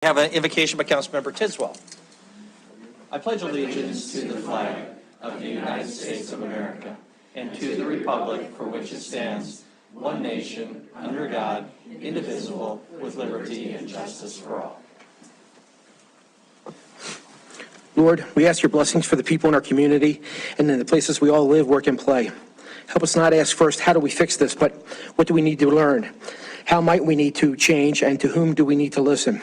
Have an invocation by Councilmember Tidswell. I pledge allegiance to the flag of the United States of America and to the republic for which it stands, one nation, under God, indivisible, with liberty and justice for all. Lord, we ask your blessings for the people in our community and in the places we all live, work, and play. Help us not ask first, how do we fix this, but what do we need to learn? How might we need to change, and to whom do we need to listen?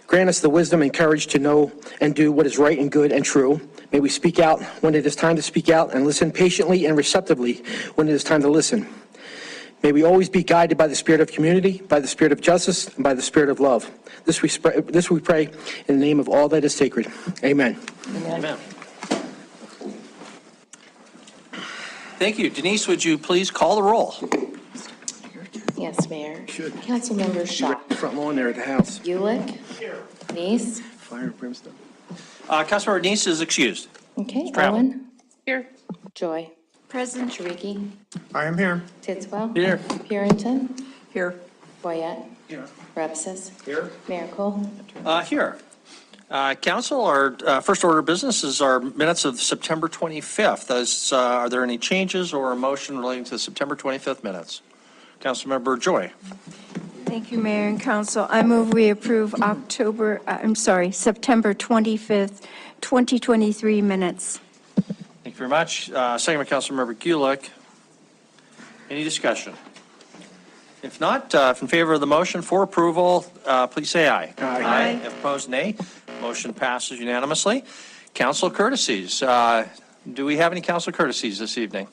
Grant us the wisdom and courage to know and do what is right and good and true. May we speak out when it is time to speak out and listen patiently and receptively when it is time to listen. May we always be guided by the spirit of community, by the spirit of justice, and by the spirit of love. This we pray in the name of all that is sacred. Amen. Amen. Thank you. Denise, would you please call the roll? Yes, Mayor. Should. Councilmember Shaw. Front lawn there at the house. Ulick. Neese. Fire and brimstone. Councilmember Denise is excused. Okay, traveling. Owen. Here. Joy. Present. Shariki. I am here. Tidswell. Here. Purinton. Here. Boyette. Here. Repsis. Here. Mayor Cole. Here. Council, our first order of business is our minutes of September 25th. Are there any changes or a motion relating to the September 25th minutes? Councilmember Joy. Thank you, Mayor and Council. I move we approve September 25th, 2023 minutes. Thank you very much. Second by Councilmember Gulick. Any discussion? If not, if in favor of the motion for approval, please say aye. Aye. If opposed, nay. Motion passes unanimously. Council courtesies. Do we have any council courtesies this evening?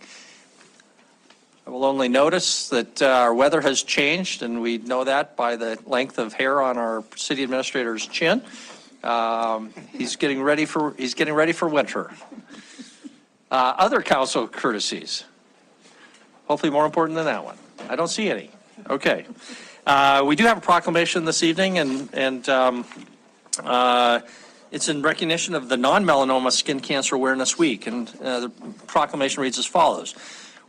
I will only notice that our weather has changed, and we know that by the length of hair on our city administrator's chin. He's getting ready for winter. Other council courtesies. Hopefully more important than that one. I don't see any. Okay. We do have a proclamation this evening, and it's in recognition of the Non-Melanoma Skin Cancer Awareness Week. And the proclamation reads as follows.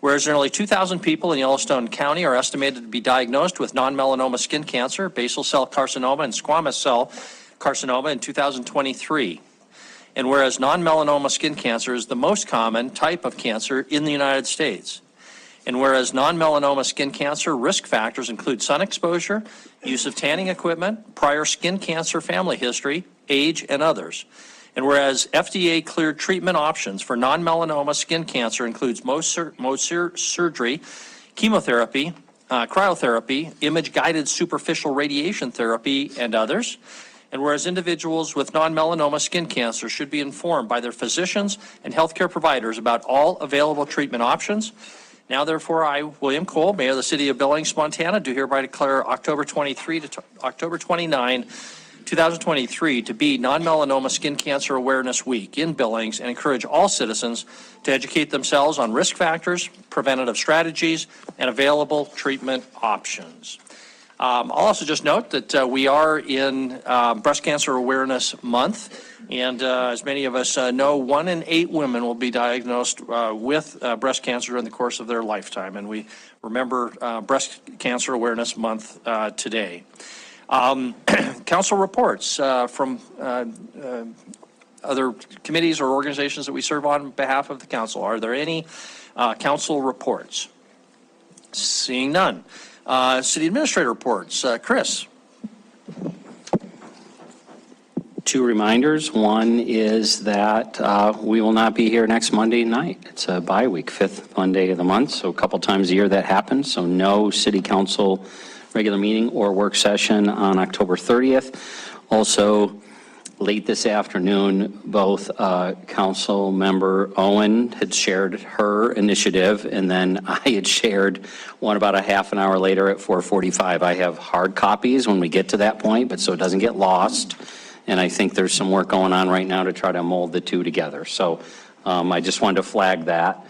Whereas nearly 2,000 people in Yellowstone County are estimated to be diagnosed with non-melanoma skin cancer, basal cell carcinoma, and squamous cell carcinoma in 2023. And whereas non-melanoma skin cancer is the most common type of cancer in the United States. And whereas non-melanoma skin cancer risk factors include sun exposure, use of tanning equipment, prior skin cancer family history, age, and others. And whereas FDA-cleared treatment options for non-melanoma skin cancer includes Mohs surgery, chemotherapy, cryotherapy, image-guided superficial radiation therapy, and others. And whereas individuals with non-melanoma skin cancer should be informed by their physicians and healthcare providers about all available treatment options. Now, therefore, I, William Cole, Mayor of the City of Billings, Montana, do hereby declare October 23 to October 29, 2023 to be Non-Melanoma Skin Cancer Awareness Week in Billings, and encourage all citizens to educate themselves on risk factors, preventative strategies, and available treatment options. I'll also just note that we are in Breast Cancer Awareness Month, and as many of us know, 1 in 8 women will be diagnosed with breast cancer during the course of their lifetime, and we remember Breast Cancer Awareness Month today. Council reports from other committees or organizations that we serve on behalf of the council. Are there any council reports? Seeing none. City administrator reports. Chris. 2 reminders. One is that we will not be here next Monday night. It's a bye week, 5th Monday of the month, so a couple times a year that happens. So no city council regular meeting or work session on October 30th. Also, late this afternoon, both council member Owen had shared her initiative, and then I had shared one about a half an hour later at 4:45. I have hard copies when we get to that point, but so it doesn't get lost. And I think there's some work going on right now to try to mold the two together. So I just wanted to flag that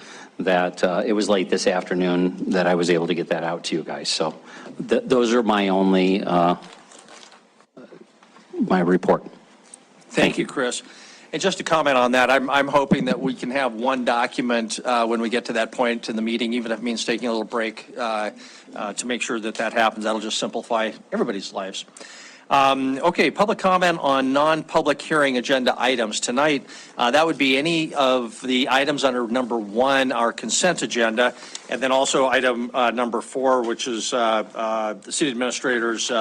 it was late this afternoon that I was able to get that out to you guys. So those are my only, my report. Thank you, Chris. And just to comment on that, I'm hoping that we can have one document when we get to that point in the meeting, even if it means taking a little break to make sure that that happens. That'll just simplify everybody's lives. Okay, public comment on non-public hearing agenda items. Tonight, that would be any of the items under number 1, our consent agenda, and then also item number 4, which is the city administrator's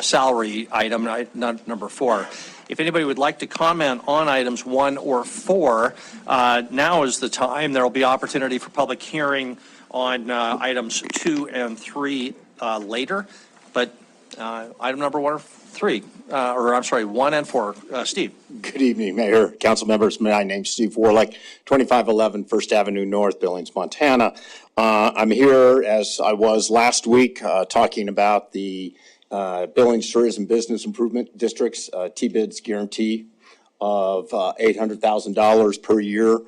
salary item, number 4. If anybody would like to comment on items 1 or 4, now is the time. There will be opportunity for public hearing on items 2 and 3 later, but item number 1 or 3, or I'm sorry, 1 and 4. Steve. Good evening, Mayor, council members. My name's Steve Warlick, 2511 First Avenue North, Billings, Montana. I'm here, as I was last week, talking about the Billings Tourism Business Improvement District's T-bids guarantee of $800,000 per year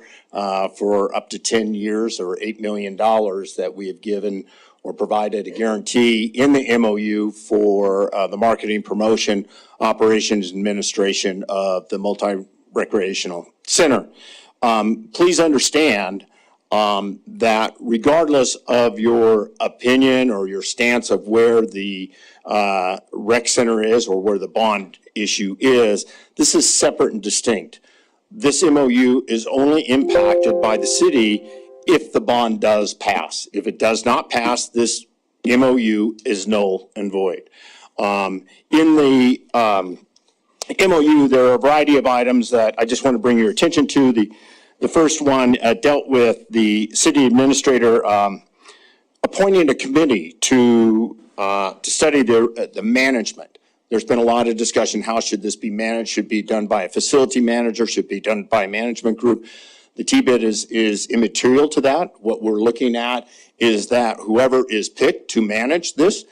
for up to 10 years, or $8 million that we have given or provided a guarantee in the MOU for the marketing, promotion, operations, administration of the multi-recreational center. Please understand that regardless of your opinion or your stance of where the rec center is or where the bond issue is, this is separate and distinct. This MOU is only impacted by the city if the bond does pass. If it does not pass, this MOU is null and void. In the MOU, there are a variety of items that I just want to bring your attention to. The first one dealt with the city administrator appointing a committee to study the management. There's been a lot of discussion, how should this be managed? Should it be done by a facility manager? Should it be done by a management group? The T-bid is immaterial to that. What we're looking at is that whoever is picked to manage this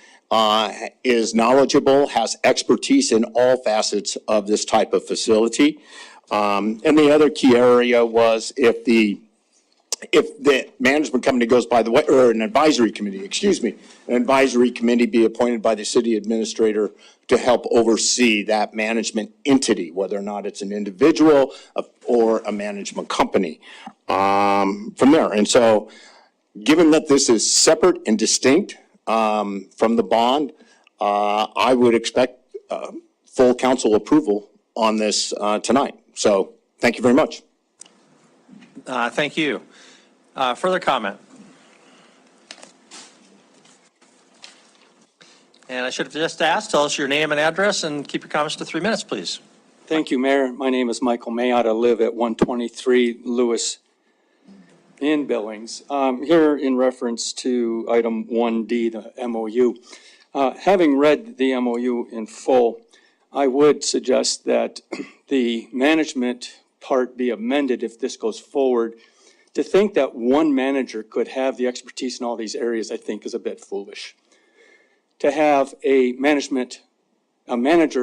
is knowledgeable, has expertise in all facets of this type of facility. And the other key area was if the management company goes by the way, or an advisory committee, an advisory committee be appointed by the city administrator to help oversee that management entity, whether or not it's an individual or a management company from there. And so given that this is separate and distinct from the bond, I would expect full council approval on this tonight. So thank you very much. Thank you. Further comment? And I should have just asked, tell us your name and address and keep your comments to 3 minutes, please. Thank you, Mayor. My name is Michael Mayotte. I live at 123 Lewis in Billings. Here in reference to item 1D, the MOU. Having read the MOU in full, I would suggest that the management part be amended if this goes forward. To think that one manager could have the expertise in all these areas, I think, is a bit foolish. To have a manager,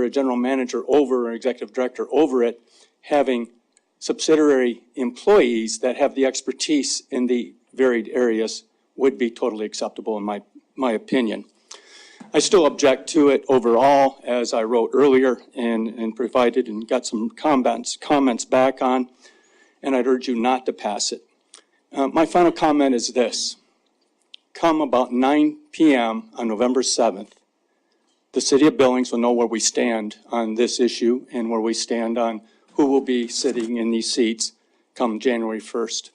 a general manager over, an executive director over it, having subsidiary employees that have the expertise in the varied areas would be totally acceptable in my opinion. I still object to it overall, as I wrote earlier and provided and got some comments back on, and I'd urge you not to pass it. My final comment is this. Come about 9 p.m. on November 7th, the city of Billings will know where we stand on this issue and where we stand on who will be sitting in these seats come January 1st.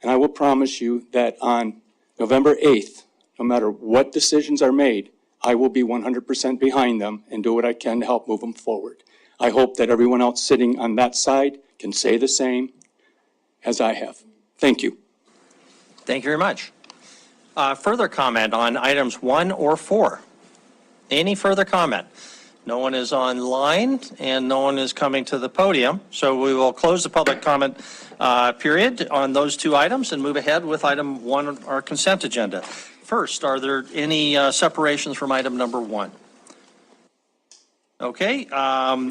And I will promise you that on November 8th, no matter what decisions are made, I will be 100% behind them and do what I can to help move them forward. I hope that everyone else sitting on that side can say the same as I have. Thank you. Thank you very much. Further comment on items 1 or 4? Any further comment? No one is online and no one is coming to the podium. So we will close the public comment period on those 2 items and move ahead with item 1, our consent agenda. First, are there any separations from item number 1? Okay,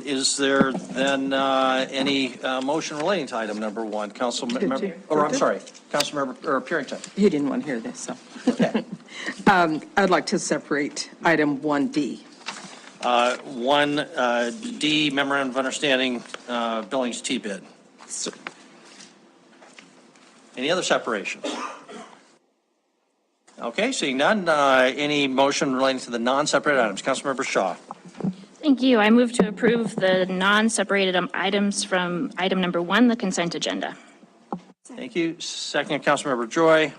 is there then any motion relating to item number 1? Councilmember, or I'm sorry, Councilmember Purington. You didn't want to hear this, so. Okay. I'd like to separate item 1D. 1D, memorandum of understanding, Billings T-bid. Any other separation? Okay, seeing none, any motion relating to the non-separated items? Councilmember Shaw. Thank you. I move to approve the non-separated items from item number 1, the consent agenda. Thank you. Second, Councilmember Joy.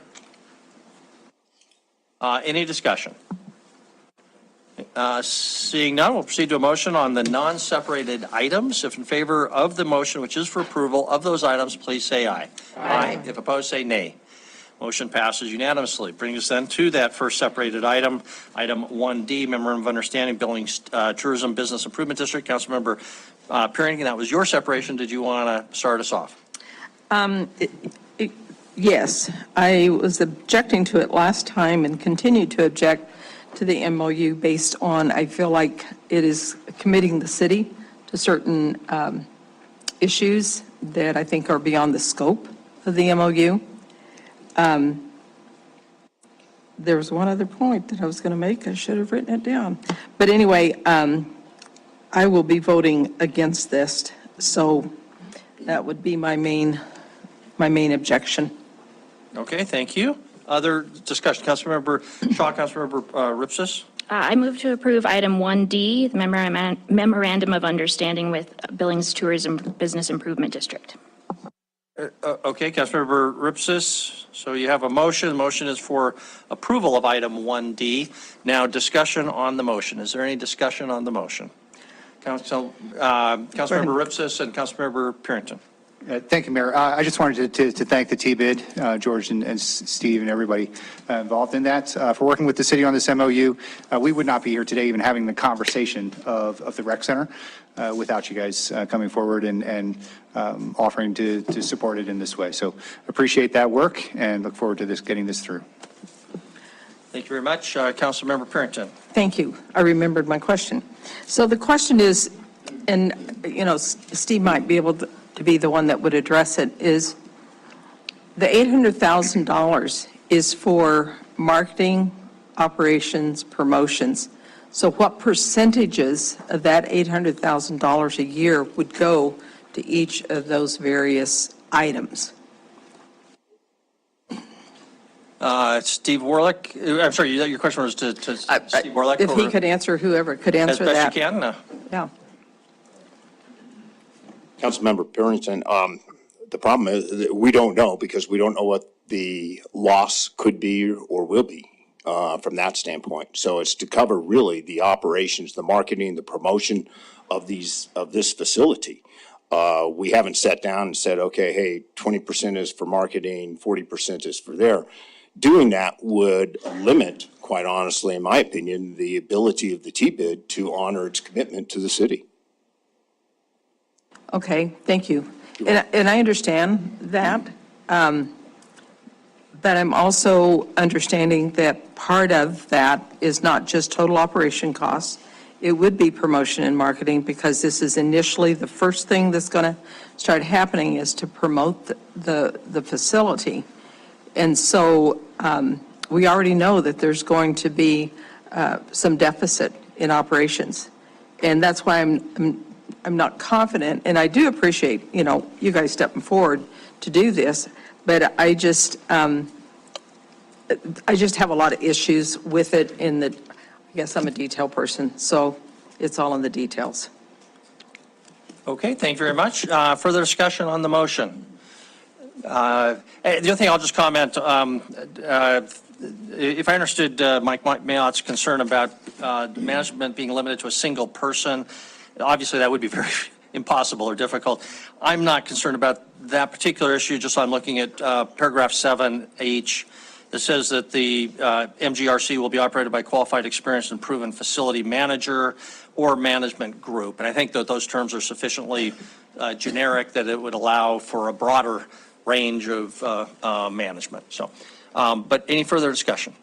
Any discussion? Seeing none, we'll proceed to a motion on the non-separated items. If in favor of the motion, which is for approval of those items, please say aye. Aye. If opposed, say nay. Motion passes unanimously. Brings us then to that first separated item, item 1D, Memorandum of Understanding, Billings Tourism Business Improvement District. Councilmember Perrington, that was your separation. Did you want to start us off? Yes, I was objecting to it last time and continue to object to the MOU based on, I feel like it is committing the city to certain issues that I think are beyond the scope of the MOU. There was one other point that I was going to make. I should have written it down. But anyway, I will be voting against this, so that would be my main objection. Okay, thank you. Other discussion? Councilmember Shaw, Councilmember Ripsis? I move to approve item 1D, the memorandum of understanding with Billings Tourism Business Improvement District. Okay, Councilmember Ripsis, so you have a motion. The motion is for approval of item 1D. Now, discussion on the motion. Is there any discussion on the motion? Councilmember Ripsis and Councilmember Perrington. Thank you, Mayor. I just wanted to thank the TBID, George and Steve and everybody involved in that for working with the city on this MOU. We would not be here today even having the conversation of the rec center without you guys coming forward and offering to support it in this way. So appreciate that work and look forward to getting this through. Thank you very much. Councilmember Perrington. Thank you. I remembered my question. So the question is, and, Steve might be able to be the one that would address it, is the $800,000 is for marketing, operations, promotions. So what percentages of that $800,000 a year would go to each of those various items? Steve Warlick, I'm sorry, your question was to Steve Warlick? If he could answer, whoever could answer that. As best you can. Yeah. Councilmember Perrington, the problem is that we don't know because we don't know what the loss could be or will be from that standpoint. So it's to cover really the operations, the marketing, the promotion of this facility. We haven't sat down and said, okay, hey, 20% is for marketing, 40% is for there. Doing that would limit, quite honestly, in my opinion, the ability of the TBID to honor its commitment to the city. Okay, thank you. And I understand that, but I'm also understanding that part of that is not just total operation costs. It would be promotion and marketing because this is initially the first thing that's going to start happening is to promote the facility. And so we already know that there's going to be some deficit in operations. And that's why I'm not confident, and I do appreciate, you guys stepping forward to do this, but I just have a lot of issues with it in that, I guess I'm a detail person, so it's all in the details. Okay, thank you very much. Further discussion on the motion? The other thing I'll just comment, if I understood Mike Mayott's concern about management being limited to a single person, obviously that would be very impossible or difficult. I'm not concerned about that particular issue, just I'm looking at paragraph 7H. It says that the MGRC will be operated by qualified, experienced, and proven facility manager or management group. And I think that those terms are sufficiently generic that it would allow for a broader range of management. So, but any further discussion?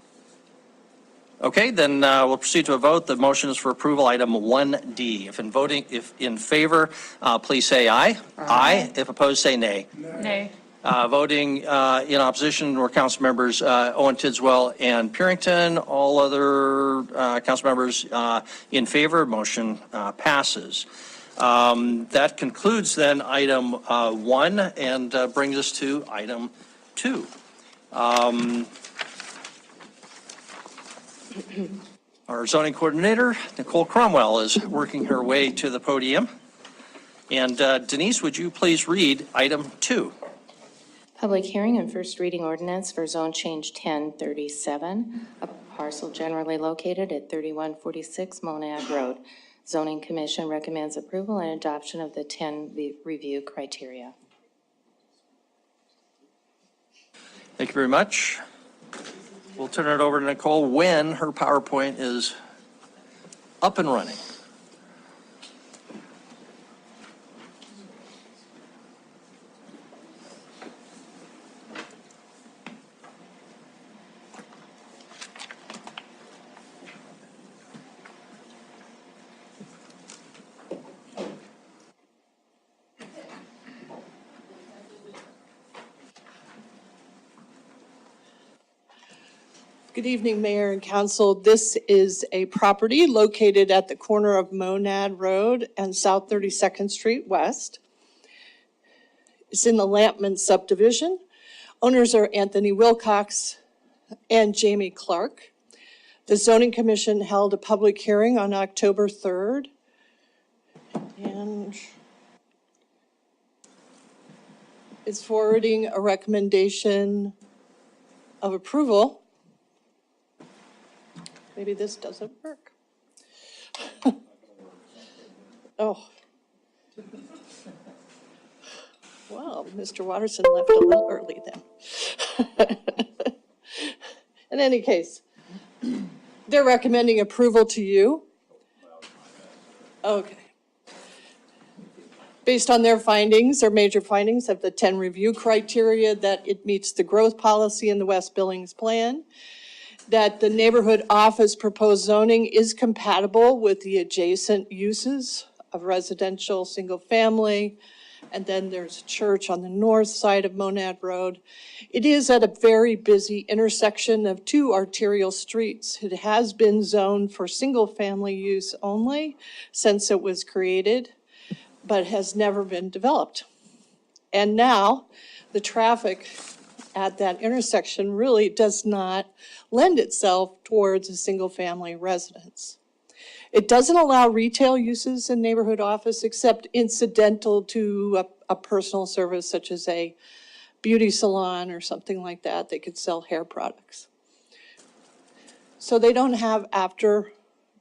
Okay, then we'll proceed to a vote. The motion is for approval, item 1D. If in favor, please say aye. Aye. If opposed, say nay. Nay. Voting in opposition were council members Owen, Tidswell, and Perrington. All other council members in favor. Motion passes. That concludes then item 1 and brings us to item 2. Our zoning coordinator, Nicole Cromwell, is working her way to the podium. And Denise, would you please read item 2? Public hearing and first reading ordinance for zone change 1037, a parcel generally located at 3146 Monad Road. Zoning Commission recommends approval and adoption of the 10 review criteria. Thank you very much. We'll turn it over to Nicole when her PowerPoint is up and running. Good evening, Mayor and Council. This is a property located at the corner of Monad Road and South 32nd Street West. It's in the Lampman subdivision. Owners are Anthony Wilcox and Jamie Clark. The Zoning Commission held a public hearing on October 3rd. And is forwarding a recommendation of approval. Maybe this doesn't work. Oh. Well, Mr. Watterson left a little early then. In any case, they're recommending approval to you. Okay. Based on their findings, their major findings of the 10 review criteria, that it meets the growth policy in the West Billings plan, that the neighborhood office proposed zoning is compatible with the adjacent uses of residential, single family, and then there's a church on the north side of Monad Road. It is at a very busy intersection of 2 arterial streets. It has been zoned for single family use only since it was created, but has never been developed. And now the traffic at that intersection really does not lend itself towards a single-family residence. It doesn't allow retail uses in neighborhood office except incidental to a personal service such as a beauty salon or something like that. They could sell hair products. So they don't have after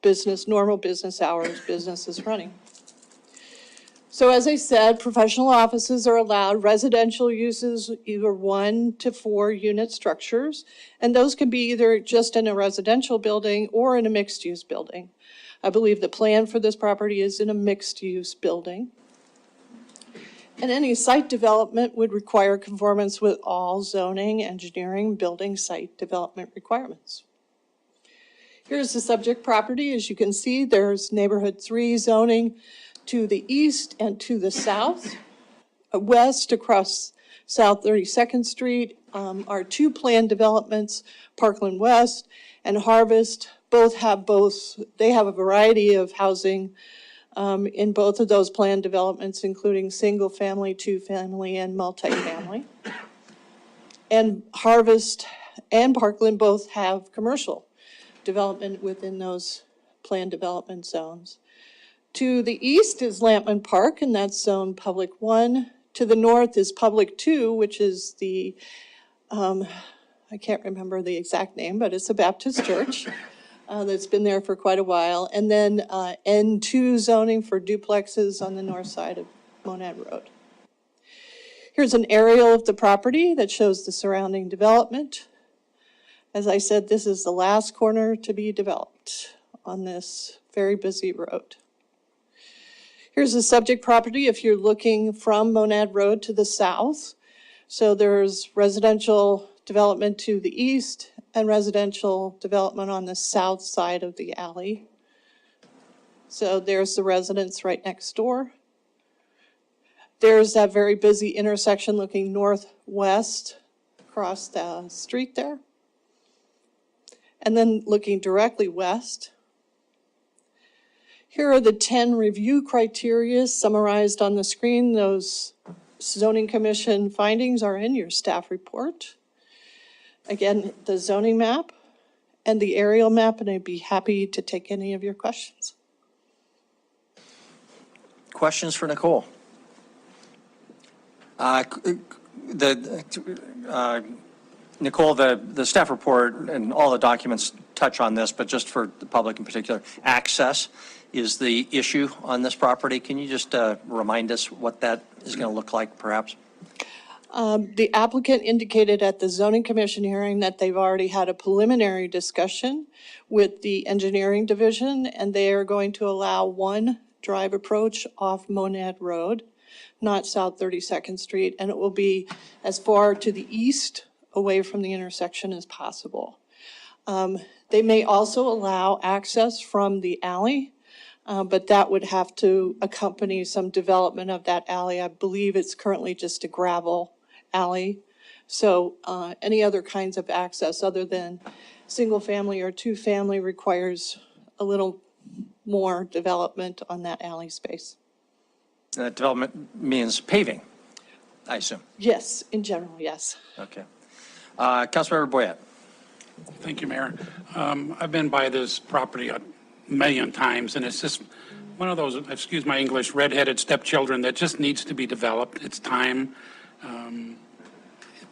business, normal business hours, businesses running. So as I said, professional offices are allowed, residential uses either 1 to 4 unit structures, and those can be either just in a residential building or in a mixed-use building. I believe the plan for this property is in a mixed-use building. And any site development would require conformance with all zoning, engineering, building site development requirements. Here's the subject property. As you can see, there's neighborhood 3 zoning to the east and to the south. West across South 32nd Street are 2 planned developments, Parkland West and Harvest. They have a variety of housing in both of those planned developments, including single family, 2-family, and multifamily. And Harvest and Parkland both have commercial development within those planned development zones. To the east is Lampman Park, and that's zone Public 1. To the north is Public 2, which is the, I can't remember the exact name, but it's a Baptist church that's been there for quite a while. And then N2 zoning for duplexes on the north side of Monad Road. Here's an aerial of the property that shows the surrounding development. As I said, this is the last corner to be developed on this very busy road. Here's the subject property if you're looking from Monad Road to the south. So there's residential development to the east and residential development on the south side of the alley. So there's the residence right next door. There's that very busy intersection looking northwest across the street there. And then looking directly west. Here are the 10 review criteria summarized on the screen. Those zoning commission findings are in your staff report. Again, the zoning map and the aerial map, and I'd be happy to take any of your questions. Questions for Nicole? Nicole, the staff report and all the documents touch on this, but just for the public in particular, access is the issue on this property. Can you just remind us what that is going to look like, perhaps? The applicant indicated at the zoning commission hearing that they've already had a preliminary discussion with the engineering division, and they are going to allow one drive approach off Monad Road, not South 32nd Street, and it will be as far to the east away from the intersection as possible. They may also allow access from the alley, but that would have to accompany some development of that alley. I believe it's currently just a gravel alley. So any other kinds of access other than single-family or two-family requires a little more development on that alley space. Development means paving, I assume. Yes, in general, yes. Okay. Councilmember Boyette. Thank you, Mayor. I've been by this property a million times, and it's just one of those, excuse my English, redheaded stepchildren that just needs to be developed. It's time.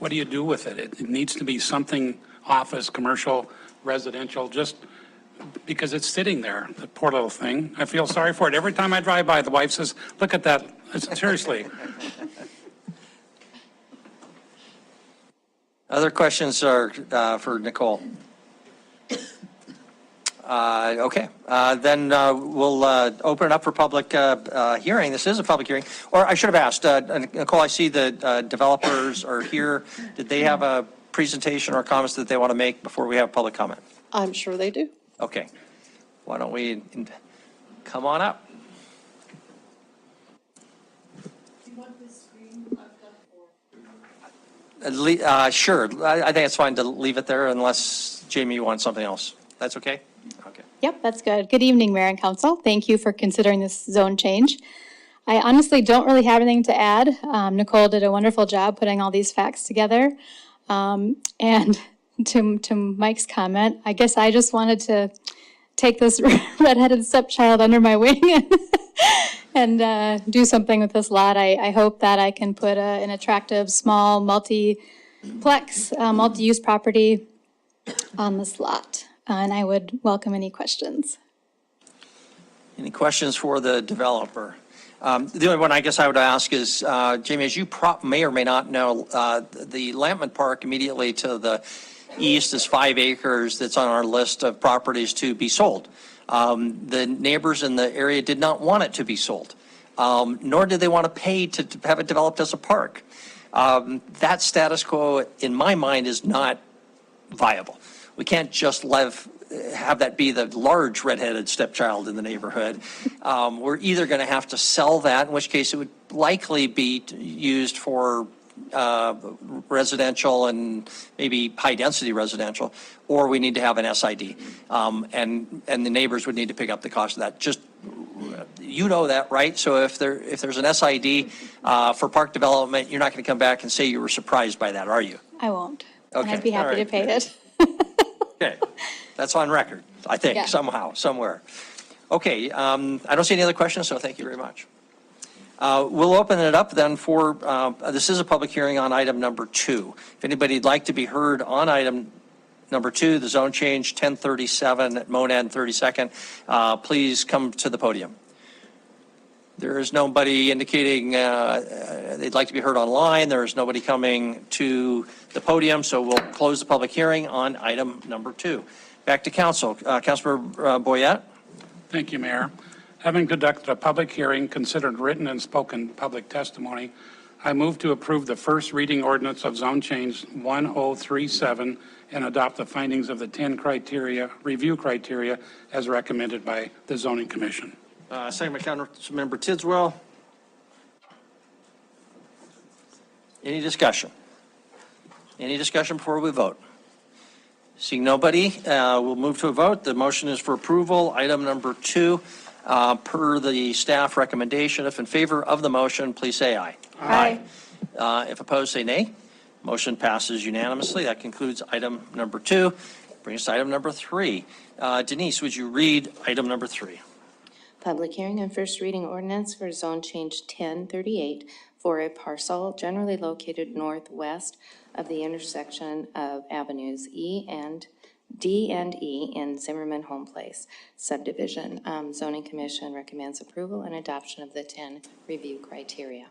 What do you do with it? It needs to be something office, commercial, residential, just because it's sitting there, the poor little thing. I feel sorry for it. Every time I drive by, the wife says, look at that. Seriously. Other questions are for Nicole? Okay, then we'll open it up for public hearing. This is a public hearing. Or I should have asked, Nicole, I see the developers are here. Did they have a presentation or comments that they want to make before we have public comment? I'm sure they do. Okay, why don't we come on up? Sure, I think it's fine to leave it there unless, Jamie, you want something else. That's okay? Okay. Yep, that's good. Good evening, Mayor and Council. Thank you for considering this zone change. I honestly don't really have anything to add. Nicole did a wonderful job putting all these facts together. And to Mike's comment, I guess I just wanted to take this redheaded stepchild under my wing and do something with this lot. I hope that I can put an attractive, small, multiplex, multi-use property on this lot. And I would welcome any questions. Any questions for the developer? The only one I guess I would ask is, Jamie, as you may or may not know, the Lampman Park immediately to the east is 5 acres that's on our list of properties to be sold. The neighbors in the area did not want it to be sold, nor did they want to pay to have it developed as a park. That status quo, in my mind, is not viable. We can't just have that be the large redheaded stepchild in the neighborhood. We're either going to have to sell that, in which case it would likely be used for residential and maybe high-density residential, or we need to have an SID. And the neighbors would need to pick up the cost of that. Just, you know that, right? So if there's an SID for park development, you're not going to come back and say you were surprised by that, are you? I won't. Okay. And I'd be happy to pay it. Okay, that's on record, I think, Yeah. somehow, somewhere. Okay, I don't see any other questions, so thank you very much. We'll open it up then for, this is a public hearing on item number 2. If anybody'd like to be heard on item number 2, the zone change 1037 at Monad and 32nd, please come to the podium. There is nobody indicating they'd like to be heard online. There is nobody coming to the podium, so we'll close the public hearing on item number 2. Back to council. Councilmember Boyette. Thank you, Mayor. Having conducted a public hearing, considered written and spoken public testimony, I move to approve the first reading ordinance of zone change 1037 and adopt the findings of the 10 review criteria as recommended by the zoning commission. Second by Councilmember Tidswell. Any discussion? Any discussion before we vote? Seeing nobody, we'll move to a vote. The motion is for approval. Item number 2, per the staff recommendation. If in favor of the motion, please say aye. Aye. If opposed, say nay. Motion passes unanimously. That concludes item number 2. Brings us to item number 3. Denise, would you read item number 3? Public hearing and first reading ordinance for zone change 1038 for a parcel generally located northwest of the intersection of avenues D and E in Zimmerman Home Place subdivision. Zoning Commission recommends approval and adoption of the 10 review criteria.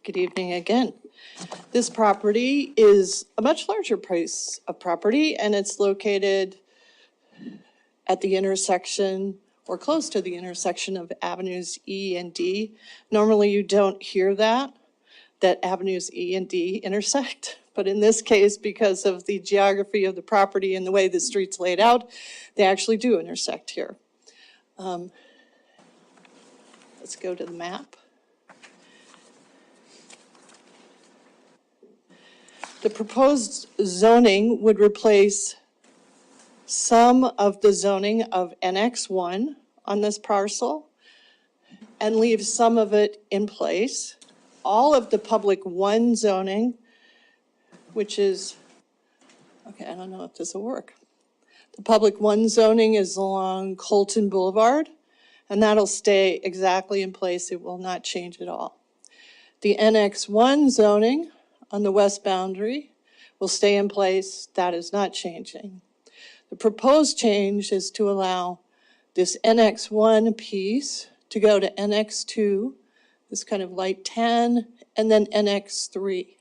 Good evening again. This property is a much larger piece of property, and it's located at the intersection or close to the intersection of avenues E and D. Normally, you don't hear that avenues E and D intersect, but in this case, because of the geography of the property and the way the street's laid out, they actually do intersect here. Let's go to the map. The proposed zoning would replace some of the zoning of NX1 on this parcel and leave some of it in place. All of the public 1 zoning, which is, okay, I don't know if this will work. The public 1 zoning is along Colton Boulevard, and that'll stay exactly in place. It will not change at all. The NX1 zoning on the west boundary will stay in place. That is not changing. The proposed change is to allow this NX1 piece to go to NX2, this kind of light tan, and then NX3.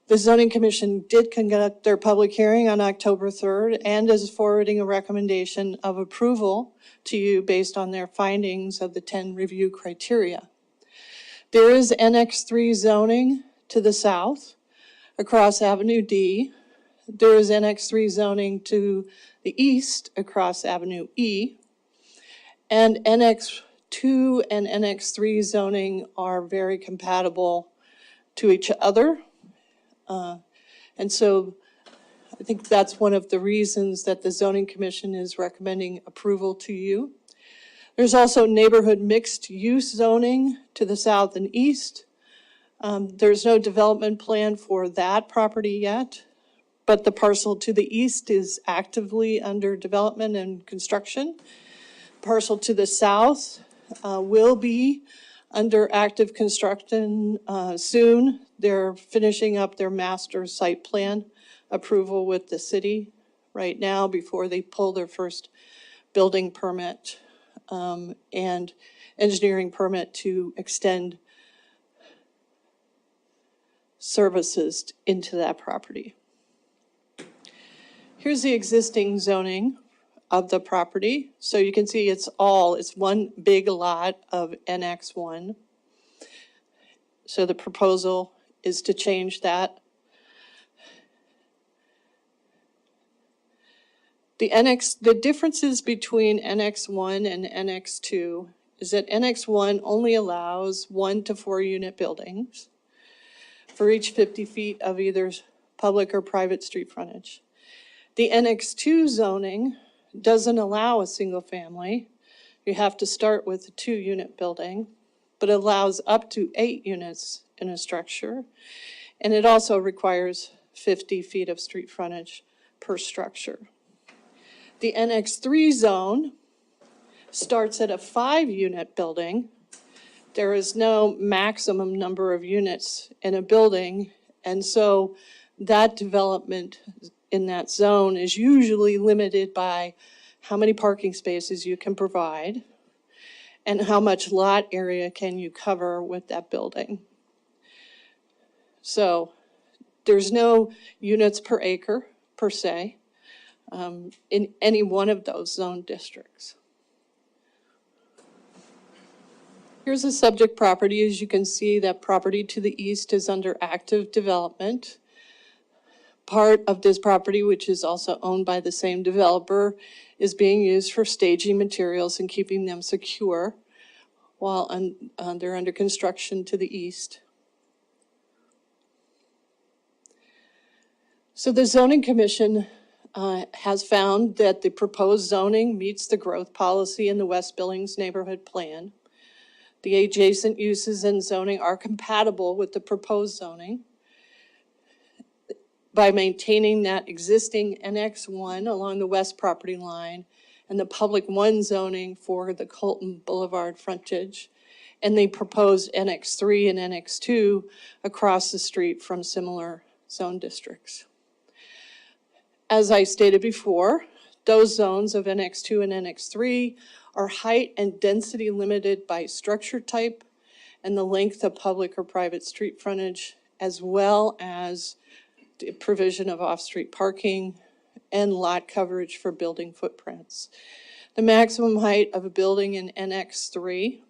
The Zoning Commission did conduct their public hearing on October 3rd and is forwarding a recommendation of approval to you based on their findings of the 10 review criteria. There is NX3 zoning to the south across Avenue D. There is NX3 zoning to the east across Avenue E. And NX2 and NX3 zoning are very compatible to each other. And so I think that's one of the reasons that the Zoning Commission is recommending approval to you. There's also neighborhood mixed use zoning to the south and east. There's no development plan for that property yet, but the parcel to the east is actively under development and construction. Parcel to the south will be under active construction soon. They're finishing up their master site plan approval with the city right now before they pull their first building permit and engineering permit to extend services into that property. Here's the existing zoning of the property. So you can see it's one big lot of NX1. So the proposal is to change that. The differences between NX1 and NX2 is that NX1 only allows 1 to 4 unit buildings for each 50 feet of either public or private street frontage. The NX2 zoning doesn't allow a single family. You have to start with a 2-unit building, but it allows up to 8 units in a structure. And it also requires 50 feet of street frontage per structure. The NX3 zone starts at a 5-unit building. There is no maximum number of units in a building, and so that development in that zone is usually limited by how many parking spaces you can provide and how much lot area can you cover with that building. So there's no units per acre per se in any one of those zone districts. Here's a subject property. As you can see, that property to the east is under active development. Part of this property, which is also owned by the same developer, is being used for staging materials and keeping them secure while they're under construction to the east. So the Zoning Commission has found that the proposed zoning meets the growth policy in the West Billings Neighborhood Plan. The adjacent uses and zoning are compatible with the proposed zoning by maintaining that existing NX1 along the west property line and the Public 1 zoning for the Colton Boulevard frontage, and the proposed NX3 and NX2 across the street from similar zone districts. As I stated before, those zones of NX2 and NX3 are height and density limited by structure type and the length of public or private street frontage, as well as the provision of off-street parking and lot coverage for building footprints. The maximum height of a building in NX3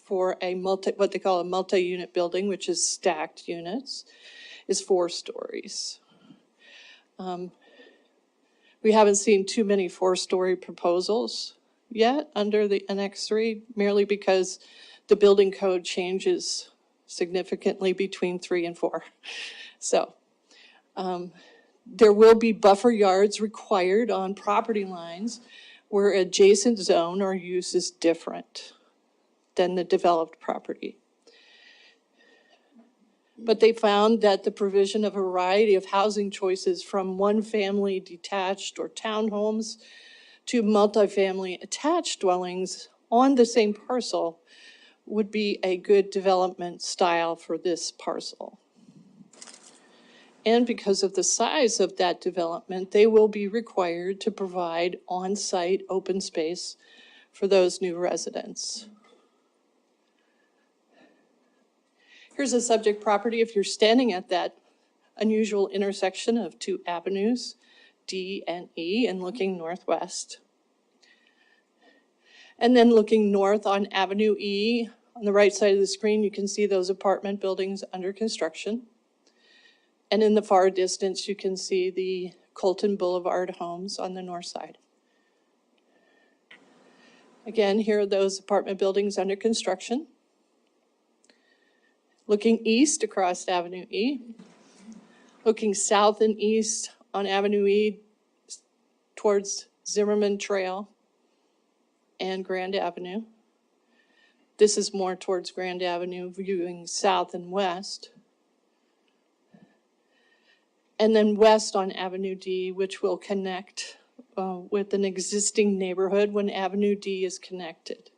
for a what they call a multi-unit building, which is stacked units, is 4 stories. We haven't seen too many 4-story proposals yet under the NX3, merely because the building code changes significantly between 3 and 4. So there will be buffer yards required on property lines where adjacent zone or use is different than the developed property. But they found that the provision of a variety of housing choices from one-family detached or townhomes to multifamily attached dwellings on the same parcel would be a good development style for this parcel. And because of the size of that development, they will be required to provide on-site open space for those new residents. Here's a subject property if you're standing at that unusual intersection of 2 avenues, D and E, and looking northwest. And then looking north on Avenue E, on the right side of the screen, you can see those apartment buildings under construction. And in the far distance, you can see the Colton Boulevard homes on the north side. Again, here are those apartment buildings under construction. Looking east across Avenue E, looking south and east on Avenue E towards Zimmerman Trail and Grand Avenue. This is more towards Grand Avenue, viewing south and west. And then west on Avenue D, which will connect with an existing neighborhood when Avenue D is connected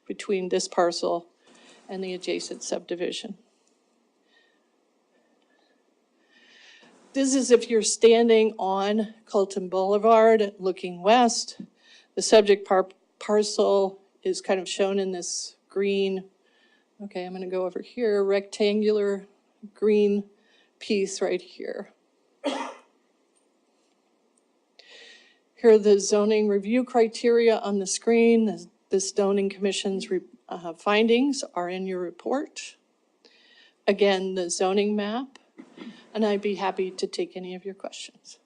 between this parcel and the adjacent subdivision. This is if you're standing on Colton Boulevard looking west. The subject parcel is kind of shown in this green, okay, I'm going to go over here, rectangular green piece right here. Here are the zoning review criteria on the screen. The zoning commission's findings are in your report. Again, the zoning map, and I'd be happy to take any of your questions.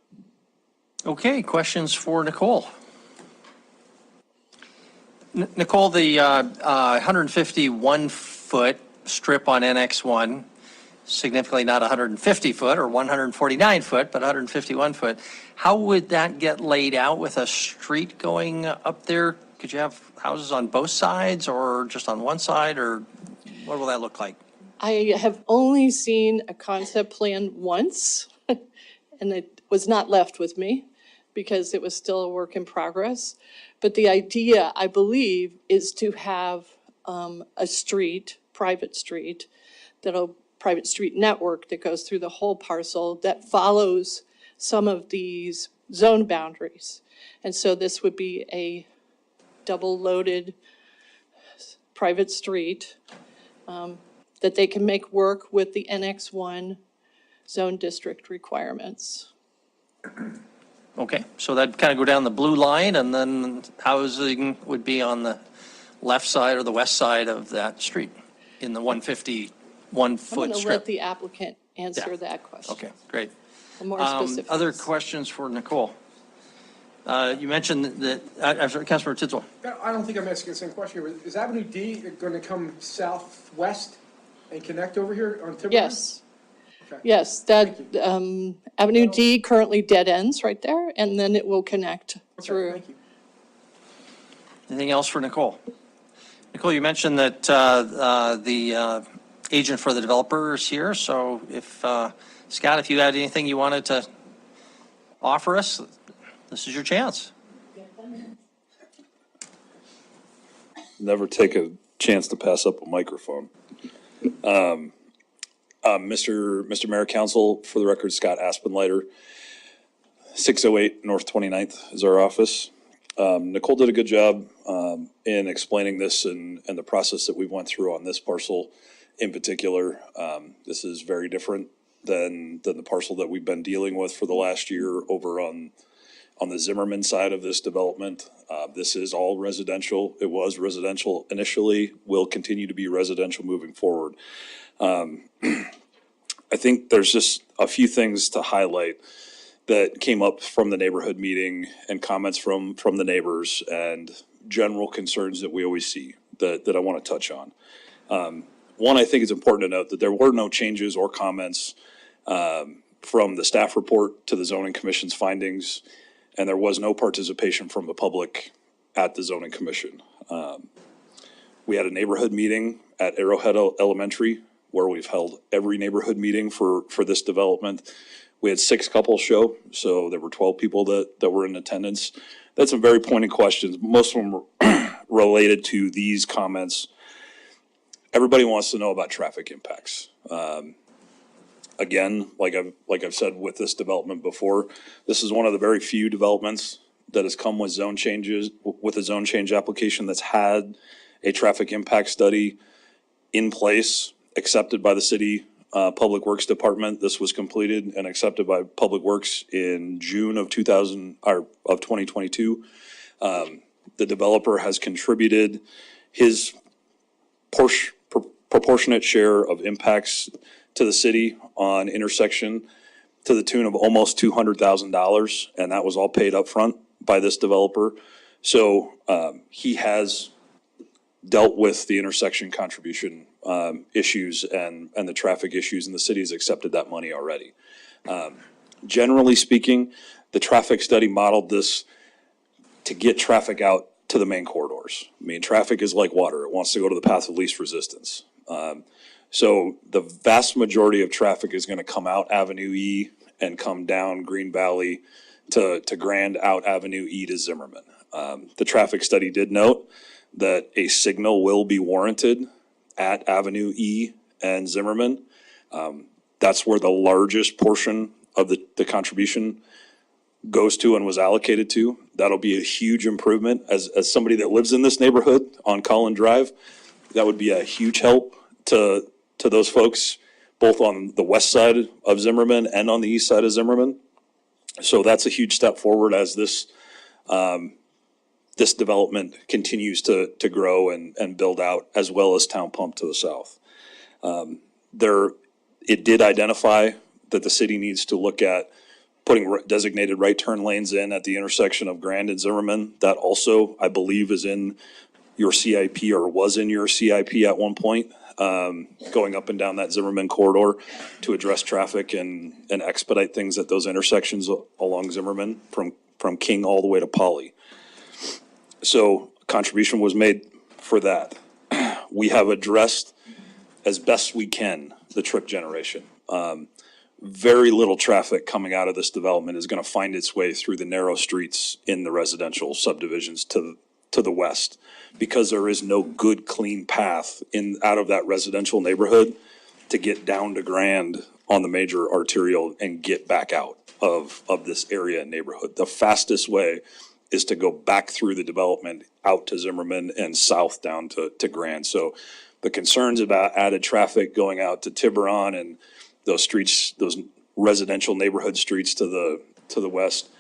Okay, questions for Nicole? Nicole, the 151-foot strip on NX1, significantly not 150-foot or 149-foot, but 151-foot. How would that get laid out with a street going up there? Could you have houses on both sides or just on one side, or what will that look like? I have only seen a concept plan once, and it was not left with me because it was still a work in progress. But the idea, I believe, is to have a street, private street network that goes through the whole parcel that follows some of these zone boundaries. And so this would be a double-loaded private street that they can make work with the NX1 zone district requirements. Okay, so that'd kind of go down the blue line, and then housing would be on the left side or the west side of that street in the 151-foot I'm going to strip. let the applicant answer that question. Okay, great. For more specifics. Other questions for Nicole? You mentioned that, I'm sorry, Councilmember Tidswell. I don't think I'm asking the same question here. Is Avenue D going to come southwest and connect over here on Timberline? Yes. Yes, that Avenue D currently dead ends right there, and then it will connect through. Anything else for Nicole? Nicole, you mentioned that the agent for the developer is here, so if, Scott, if you had anything you wanted to offer us, this is your chance. Never take a chance to pass up a microphone. Mr. Mayor Council, for the record, Scott Aspenleiter, 608 North 29th is our office. Nicole did a good job in explaining this and the process that we went through on this parcel in particular. This is very different than the parcel that we've been dealing with for the last year over on the Zimmerman side of this development. This is all residential. It was residential initially, will continue to be residential moving forward. I think there's just a few things to highlight that came up from the neighborhood meeting and comments from the neighbors and general concerns that we always see that I want to touch on. One, I think it's important to note that there were no changes or comments from the staff report to the zoning commission's findings, and there was no participation from the public at the zoning commission. We had a neighborhood meeting at Arrowhead Elementary where we've held every neighborhood meeting for this development. We had 6 couples show, so there were 12 people that were in attendance. That's some very pointed questions. Most of them were related to these comments. Everybody wants to know about traffic impacts. Again, like I've said with this development before, this is one of the very few developments that has come with zone changes, with a zone change application that's had a traffic impact study in place, accepted by the city Public Works Department. This was completed and accepted by Public Works in June of 2022. The developer has contributed his proportionate share of impacts to the city on intersection to the tune of almost $200,000, and that was all paid up front by this developer. So he has dealt with the intersection contribution issues and the traffic issues, and the city has accepted that money already. Generally speaking, the traffic study modeled this to get traffic out to the main corridors. I mean, traffic is like water. It wants to go to the path of least resistance. So the vast majority of traffic is going to come out Avenue E and come down Green Valley to Grand, out Avenue E to Zimmerman. The traffic study did note that a signal will be warranted at Avenue E and Zimmerman. That's where the largest portion of the contribution goes to and was allocated to. That'll be a huge improvement. As somebody that lives in this neighborhood on Collin Drive, that would be a huge help to those folks, both on the west side of Zimmerman and on the east side of Zimmerman. So that's a huge step forward as this development continues to grow and build out, as well as Town Pump to the south. It did identify that the city needs to look at putting designated right turn lanes in at the intersection of Grand and Zimmerman. That also, I believe, is in your CIP or was in your CIP at one point, going up and down that Zimmerman corridor to address traffic and expedite things at those intersections along Zimmerman from King all the way to Poly. So contribution was made for that. We have addressed as best we can the trip generation. Very little traffic coming out of this development is going to find its way through the narrow streets in the residential subdivisions to the west, because there is no good, clean path out of that residential neighborhood to get down to Grand on the major arterial and get back out of this area and neighborhood. The fastest way is to go back through the development out to Zimmerman and south down to Grand. So the concerns about added traffic going out to Tiburon and those streets, those residential neighborhood streets to the west,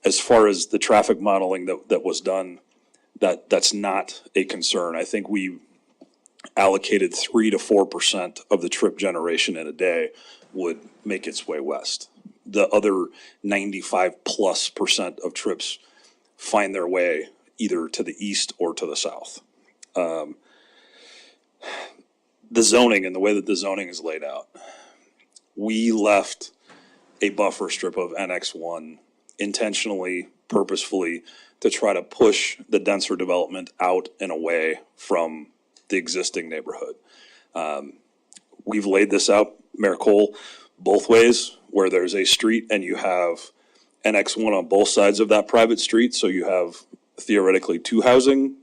as far as the traffic modeling that was done, that's not a concern. I think we allocated 3 to 4% of the trip generation in a day would make its way west. The other 95+% of trips find their way either to the east or to the south. The zoning and the way that the zoning is laid out. we left a buffer strip of NX1 intentionally, purposefully, to try to push the denser development out and away from the existing neighborhood. We've laid this out, Mayor Cole, both ways, where there's a street and you have NX1 on both sides of that private street, so you have theoretically two houses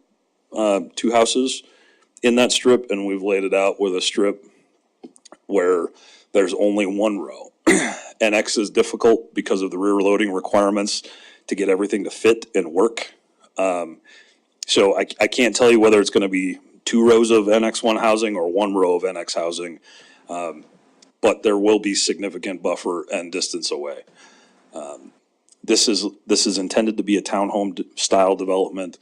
in that strip, and we've laid it out with a strip where there's only one row. NX is difficult because of the rear loading requirements to get everything to fit and work. So I can't tell you whether it's going to be 2 rows of NX1 housing or 1 row of NX housing, but there will be significant buffer and distance away. This is intended to be a townhome style development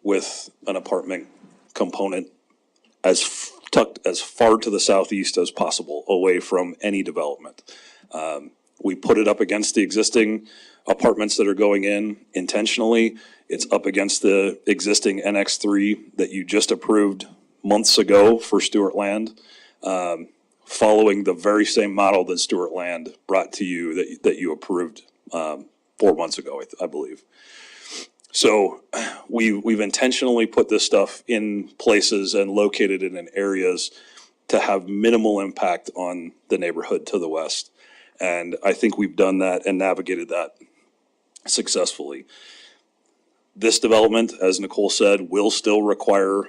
with an apartment component tucked as far to the southeast as possible, away from any development. We put it up against the existing apartments that are going in intentionally. It's up against the existing NX3 that you just approved months ago for Stewart Land, following the very same model that Stewart Land brought to you that you approved 4 months ago, I believe. So we've intentionally put this stuff in places and located it in areas to have minimal impact on the neighborhood to the west. And I think we've done that and navigated that successfully. This development, as Nicole said, will still require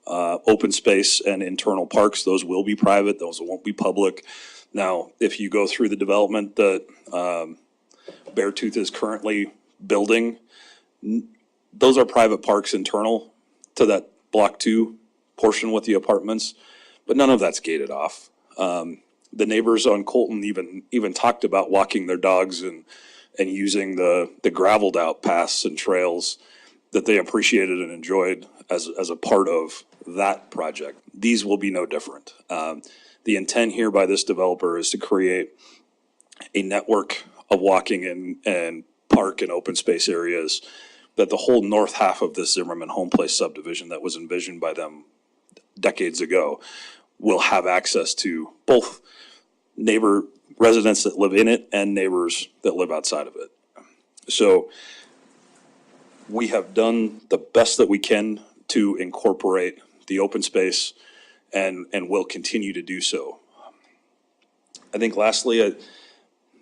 open space and internal parks. Those will be private, those won't be public. Now, if you go through the development that Beartooth is currently building, those are private parks internal to that Block 2 portion with the apartments, but none of that's gated off. The neighbors on Colton even talked about walking their dogs and using the gravelled out paths and trails that they appreciated and enjoyed as a part of that project. These will be no different. The intent here by this developer is to create a network of walking and park and open space areas that the whole north half of this Zimmerman Home Place subdivision that was envisioned by them decades ago will have access to, both neighbor residents that live in it and neighbors that live outside of it. So we have done the best that we can to incorporate the open space and will continue to do so. I think lastly,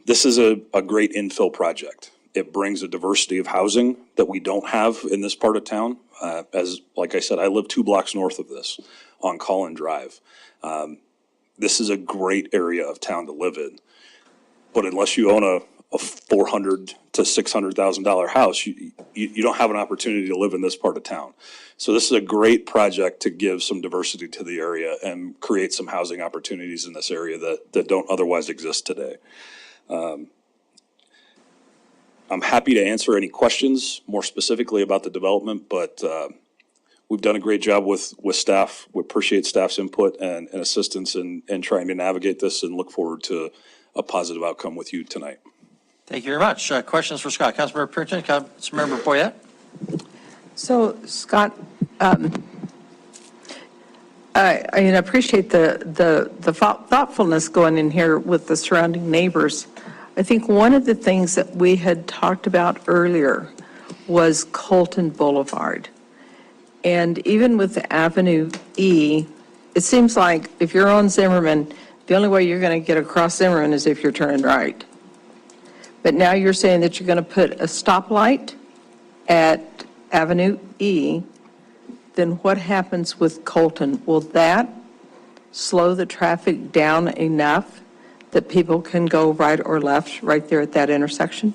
this is a great infill project. It brings a diversity of housing that we don't have in this part of town. Like I said, I live 2 blocks north of this on Collin Drive. This is a great area of town to live in. But unless you own a $400,000 to $600,000 house, you don't have an opportunity to live in this part of town. So this is a great project to give some diversity to the area and create some housing opportunities in this area that don't otherwise exist today. I'm happy to answer any questions more specifically about the development, but we've done a great job with staff. We appreciate staff's input and assistance in trying to navigate this, and look forward to a positive outcome with you tonight. Thank you very much. Questions for Scott? Councilmember Purinton, Councilmember Boyette? So, Scott, I appreciate the thoughtfulness going in here with the surrounding neighbors. I think one of the things that we had talked about earlier was Colton Boulevard. And even with the Avenue E, it seems like if you're on Zimmerman, the only way you're going to get across Zimmerman is if you're turning right. But now you're saying that you're going to put a stoplight at Avenue E, then what happens with Colton? Will that slow the traffic down enough that people can go right or left right there at that intersection?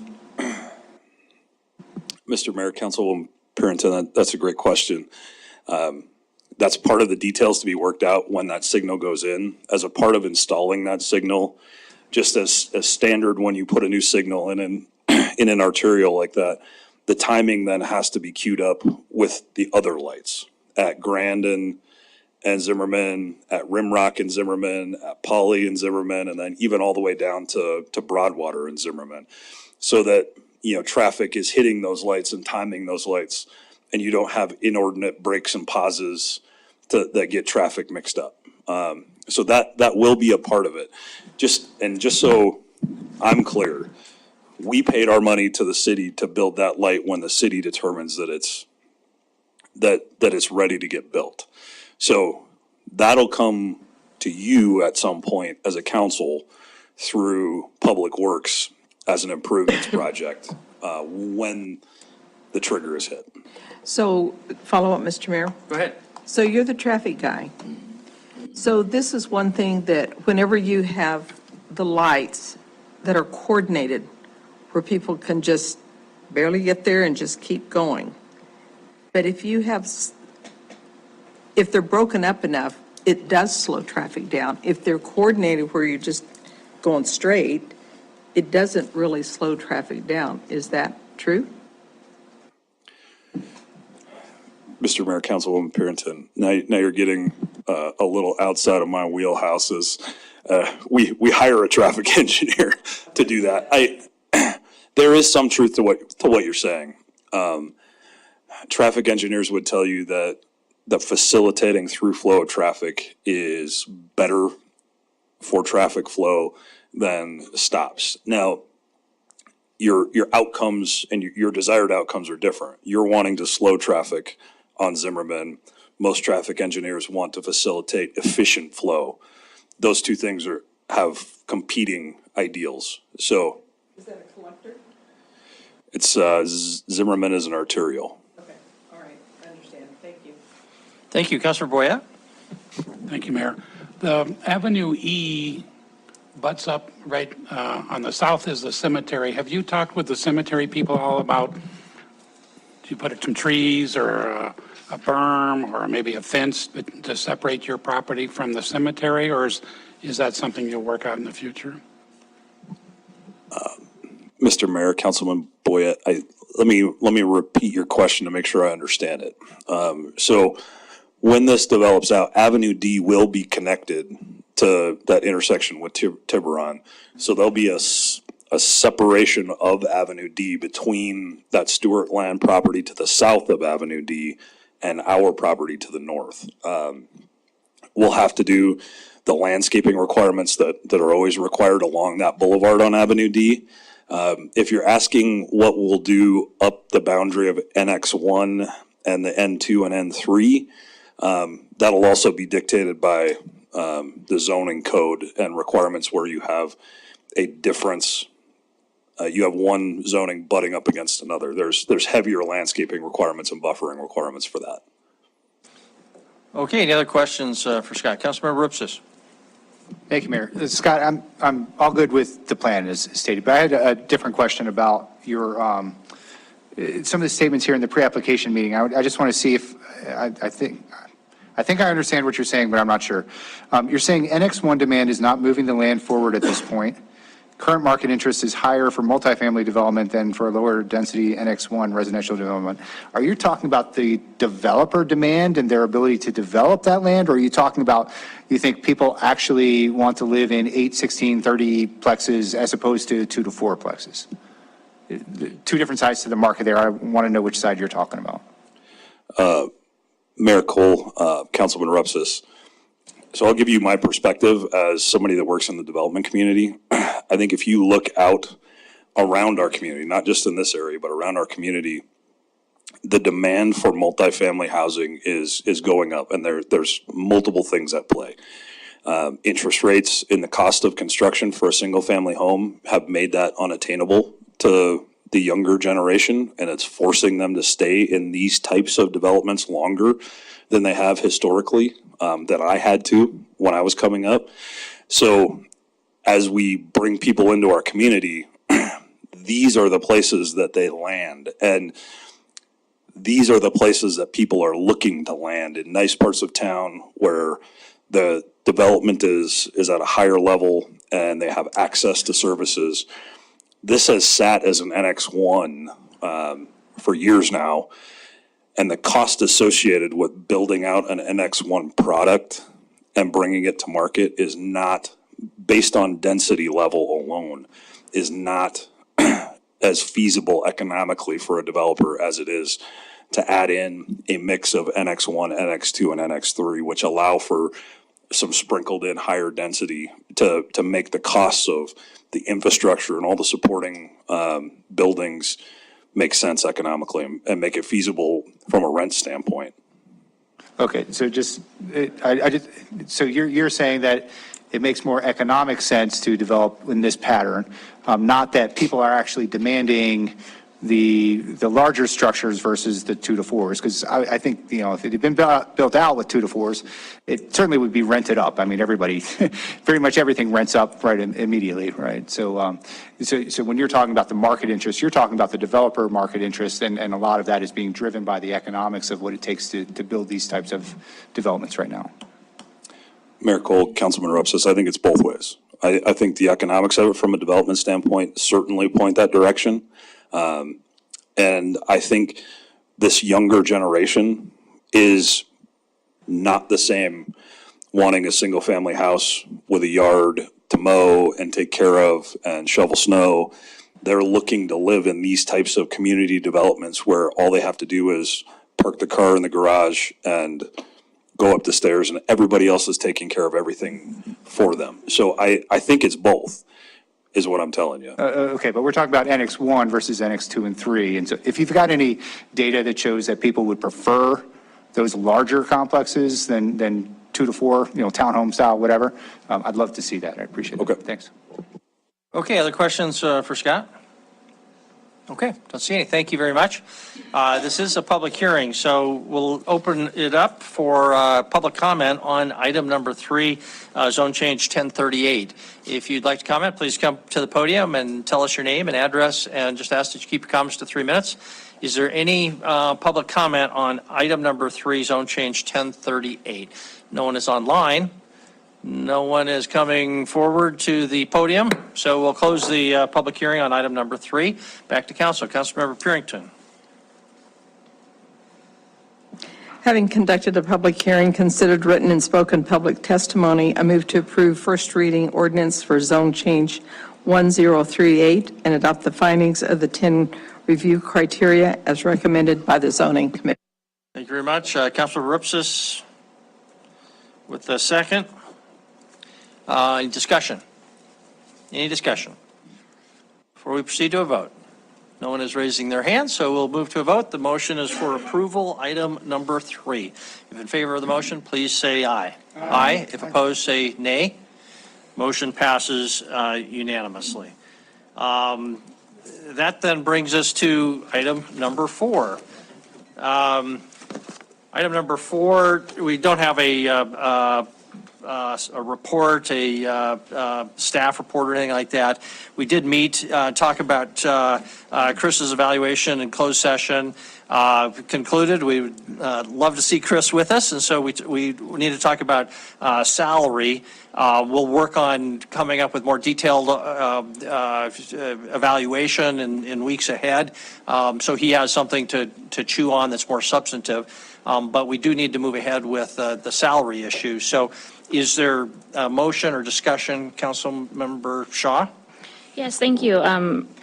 Mr. Mayor, Councilwoman Purinton, that's a great question. That's part of the details to be worked out when that signal goes in. As a part of installing that signal, just as standard when you put a new signal in an arterial like that, the timing then has to be queued up with the other lights at Grand and Zimmerman, at Rimrock and Zimmerman, at Poly and Zimmerman, and then even all the way down to Broadwater and Zimmerman, so that traffic is hitting those lights and timing those lights, and you don't have inordinate breaks and pauses that get traffic mixed up. So that will be a part of it. Just so I'm clear, we paid our money to the city to build that light when the city determines that it's ready to get built. So that'll come to you at some point as a council through Public Works as an improvements project when the trigger is hit. So, follow up, Mr. Mayor. Go ahead. So you're the traffic guy. So this is one thing that whenever you have the lights that are coordinated, where people can just barely get there and just keep going. But if you have, if they're broken up enough, it does slow traffic down. If they're coordinated where you're just going straight, it doesn't really slow traffic down. Is that true? Mr. Mayor, Councilwoman Parrington, now you're getting a little outside of my wheelhouses. We hire a traffic engineer to do that. There is some truth to what you're saying. Traffic engineers would tell you that the facilitating through flow of traffic is better for traffic flow than stops. Now, your outcomes and your desired outcomes are different. You're wanting to slow traffic on Zimmerman. Most traffic engineers want to facilitate efficient flow. Those two things have competing ideals. So Is that a collector? it's Zimmerman is an arterial. Okay, all right, I understand. Thank you. Thank you. Councilor Boyette? Thank you, Mayor. The Avenue E butts up right on the south is the cemetery. Have you talked with the cemetery people all about, do you put some trees or a berm or maybe a fence to separate your property from the cemetery, or is that something you'll work out in the future? Mr. Mayor, Councilman Boyette, let me repeat your question to make sure I understand it. So when this develops out, Avenue D will be connected to that intersection with Tiburon. So there'll be a separation of Avenue D between that Stewart land property to the south of Avenue D and our property to the north. We'll have to do the landscaping requirements that are always required along that boulevard on Avenue D. If you're asking what we'll do up the boundary of NX1 and the N2 and N3, that'll also be dictated by the zoning code and requirements where you have a difference. You have one zoning butting up against another. There's heavier landscaping requirements and buffering requirements for that. Okay, any other questions for Scott? Councilmember Rupsis? Thank you, Mayor. Scott, I'm all good with the plan as stated, but I had a different question about your, some of the statements here in the pre-application meeting. I just want to see if, I think I understand what you're saying, but I'm not sure. You're saying NX1 demand is not moving the land forward at this point. Current market interest is higher for multifamily development than for lower density NX1 residential development. Are you talking about the developer demand and their ability to develop that land? Or are you talking about, you think people actually want to live in 8, 16, 30 plexes as opposed to 2 to 4 plexes? Two different sides to the market there. I want to know which side you're talking about. Mayor Cole, Councilman Rupsis. So I'll give you my perspective as somebody that works in the development community. I think if you look out around our community, not just in this area, but around our community, the demand for multifamily housing is going up, and there's multiple things at play. Interest rates in the cost of construction for a single-family home have made that unattainable to the younger generation, and it's forcing them to stay in these types of developments longer than they have historically, that I had to when I was coming up. So as we bring people into our community, these are the places that they land, and these are the places that people are looking to land in nice parts of town where the development is at a higher level and they have access to services. This has sat as an NX1 for years now, and the cost associated with building out an NX1 product and bringing it to market is not, based on density level alone, is not as feasible economically for a developer as it is to add in a mix of NX1, NX2, and NX3, which allow for some sprinkled in higher density to make the costs of the infrastructure and all the supporting buildings make sense economically and make it feasible from a rent standpoint. Okay, so so you're saying that it makes more economic sense to develop in this pattern, not that people are actually demanding the larger structures versus the 2 to 4s, because I think, if it had been built out with 2 to 4s, it certainly would be rented up. I mean, everybody, pretty much everything rents up right immediately, right? So, so when you're talking about the market interest, you're talking about the developer market interest, and a lot of that is being driven by the economics of what it takes to build these types of developments right now. Mayor Cole, Councilman Rupsis, I think it's both ways. I think the economics of it from a development standpoint certainly point that direction. And I think this younger generation is not the same wanting a single family house with a yard to mow and take care of and shovel snow. They're looking to live in these types of community developments where all they have to do is park the car in the garage and go up the stairs and everybody else is taking care of everything for them. So I think it's both, is what I'm telling you. Okay, but we're talking about Annex 1 versus Annex 2 and 3. And so if you've got any data that shows that people would prefer those larger complexes than 2 to 4, townhome style, whatever, I'd love to see that. I appreciate it. Okay. Thanks. Okay, other questions for Scott? Okay, don't see any. Thank you very much. This is a public hearing, so we'll open it up for public comment on item number 3, zone change 1038. If you'd like to comment, please come to the podium and tell us your name and address, and just ask that you keep your comments to 3 minutes. Is there any public comment on item number 3, zone change 1038? No one is online. No one is coming forward to the podium, so we'll close the public hearing on item number 3. Back to council. Councilmember Purington. Having conducted a public hearing, considered written and spoken public testimony, I move to approve first reading ordinance for zone change 1038 and adopt the findings of the 10 review criteria as recommended by the zoning committee. Thank you very much. Councilor Rupsis with the second. Any discussion? Any discussion? Before we proceed to a vote. No one is raising their hand, so we'll move to a vote. The motion is for approval, item number 3. If in favor of the motion, please say aye. Aye. If opposed, say nay. Motion passes unanimously. That then brings us to item number 4. Item number 4, we don't have a report, a staff report or anything like that. We did meet, talk about Chris's evaluation in closed session. Concluded, we would love to see Chris with us, and so we need to talk about salary. We'll work on coming up with more detailed evaluation in weeks ahead, so he has something to chew on that's more substantive. But we do need to move ahead with the salary issue. So is there a motion or discussion, Councilmember Shaw? Yes, thank you.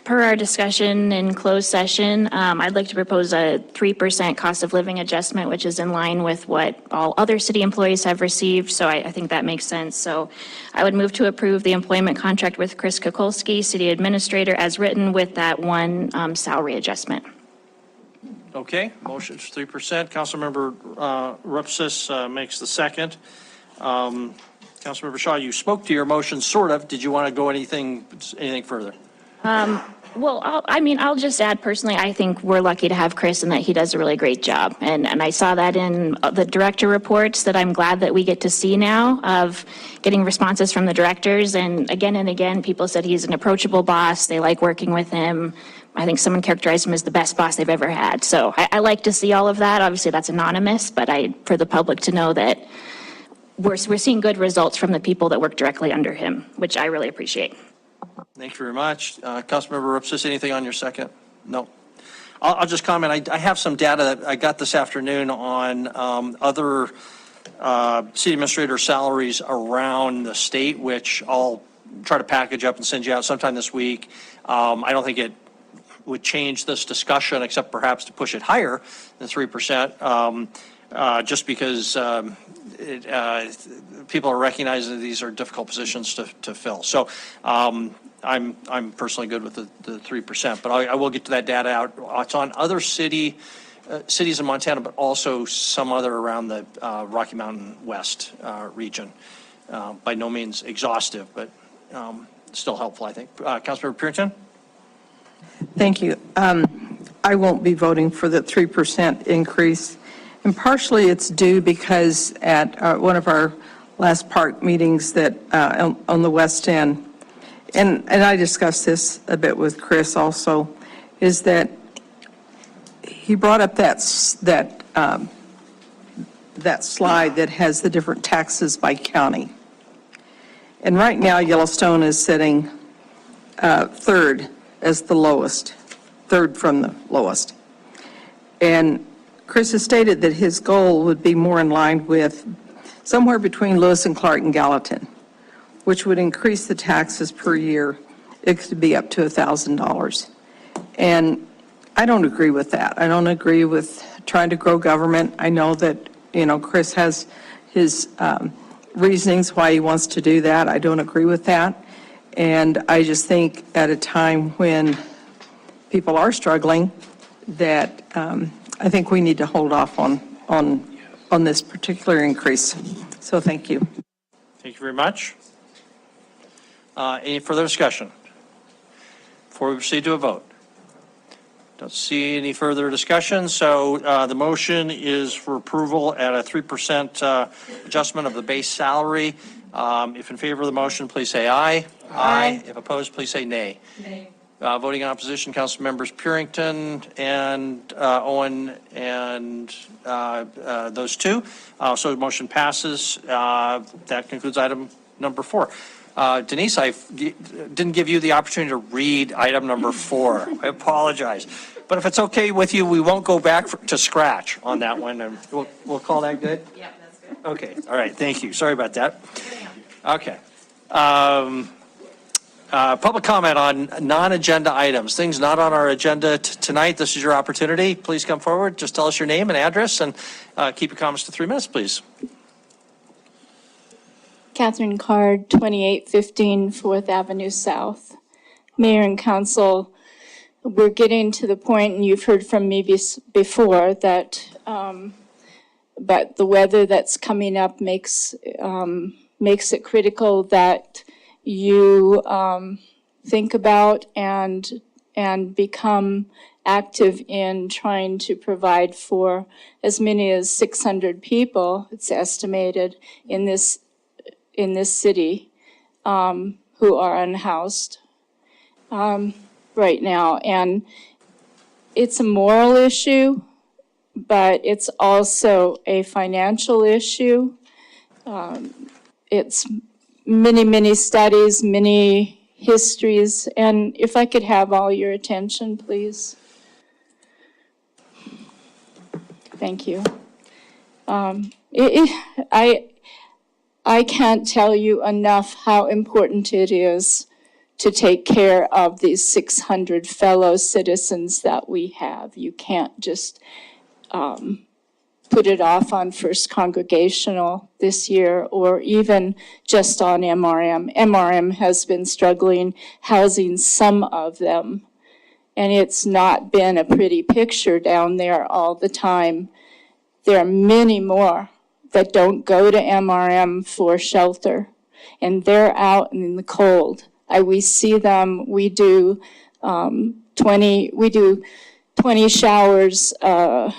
Per our discussion in closed session, I'd like to propose a 3% cost of living adjustment, which is in line with what all other city employees have received. So I think that makes sense. So I would move to approve the employment contract with Chris Kukulski, city administrator, as written with that one salary adjustment. Okay, motion is 3%. Councilmember Rupsis makes the second. Councilmember Shaw, you spoke to your motion, sort of. Did you want to go anything further? Well, I'll just add personally, I think we're lucky to have Chris and that he does a really great job. And I saw that in the director reports that I'm glad that we get to see now of getting responses from the directors. And again, people said he's an approachable boss. They like working with him. I think someone characterized him as the best boss they've ever had. So I like to see all of that. Obviously, that's anonymous, but for the public to know that we're seeing good results from the people that work directly under him, which I really appreciate. Thank you very much. Councilmember Rupsis, anything on your second? No. I'll just comment. I have some data that I got this afternoon on other city administrator salaries around the state, which I'll try to package up and send you out sometime this week. I don't think it would change this discussion except perhaps to push it higher than 3%. just because people are recognizing that these are difficult positions to fill. So I'm personally good with the 3%, but I will get to that data out. It's on other cities in Montana, but also some other around the Rocky Mountain West region. By no means exhaustive, but still helpful, I think. Councilmember Purinton? Thank you. I won't be voting for the 3% increase. And partially it's due because at one of our last park meetings that on the West End, and I discussed this a bit with Chris also, is that he brought up that slide that has the different taxes by county. And right now Yellowstone is sitting third as the lowest, third from the lowest. And Chris has stated that his goal would be more in line with somewhere between Lewis and Clark and Gallatin, which would increase the taxes per year. It could be up to $1,000. And I don't agree with that. I don't agree with trying to grow government. I know that, Chris has his reasonings why he wants to do that. I don't agree with that. And I just think at a time when people are struggling that I think we need to hold off on this particular increase. So thank you. Thank you very much. Any further discussion before we proceed to a vote? Don't see any further discussion, so the motion is for approval at a 3% adjustment of the base salary. If in favor of the motion, please say aye. Aye. If opposed, please say nay. Nay. Voting in opposition, council members Purinton and Owen and those two. So the motion passes. That concludes item number 4. Denise, I didn't give you the opportunity to read item number 4. I apologize. But if it's okay with you, we won't go back to scratch on that one. And we'll call that good? Yeah, that's good. Okay. All right. Thank you. Sorry about that. Okay. Public comment on non-agenda items, things not on our agenda tonight. This is your opportunity. Please come forward. Just tell us your name and address and keep your comments to 3 minutes, please. Catherine Card, 2815 4th Avenue South. Mayor and Council, we're getting to the point, and you've heard from me before, that but the weather that's coming up makes it critical that you think about and become active in trying to provide for as many as 600 people, it's estimated, in this city who are unhoused right now. And it's a moral issue, but it's also a financial issue. It's many studies, many histories, and if I could have all your attention, please. Thank you. I can't tell you enough how important it is to take care of these 600 fellow citizens that we have. You can't just put it off on First Congregational this year or even just on MRM. MRM has been struggling housing some of them, and it's not been a pretty picture down there all the time. There are many more that don't go to MRM for shelter, and they're out in the cold. We see them. We do 20 showers a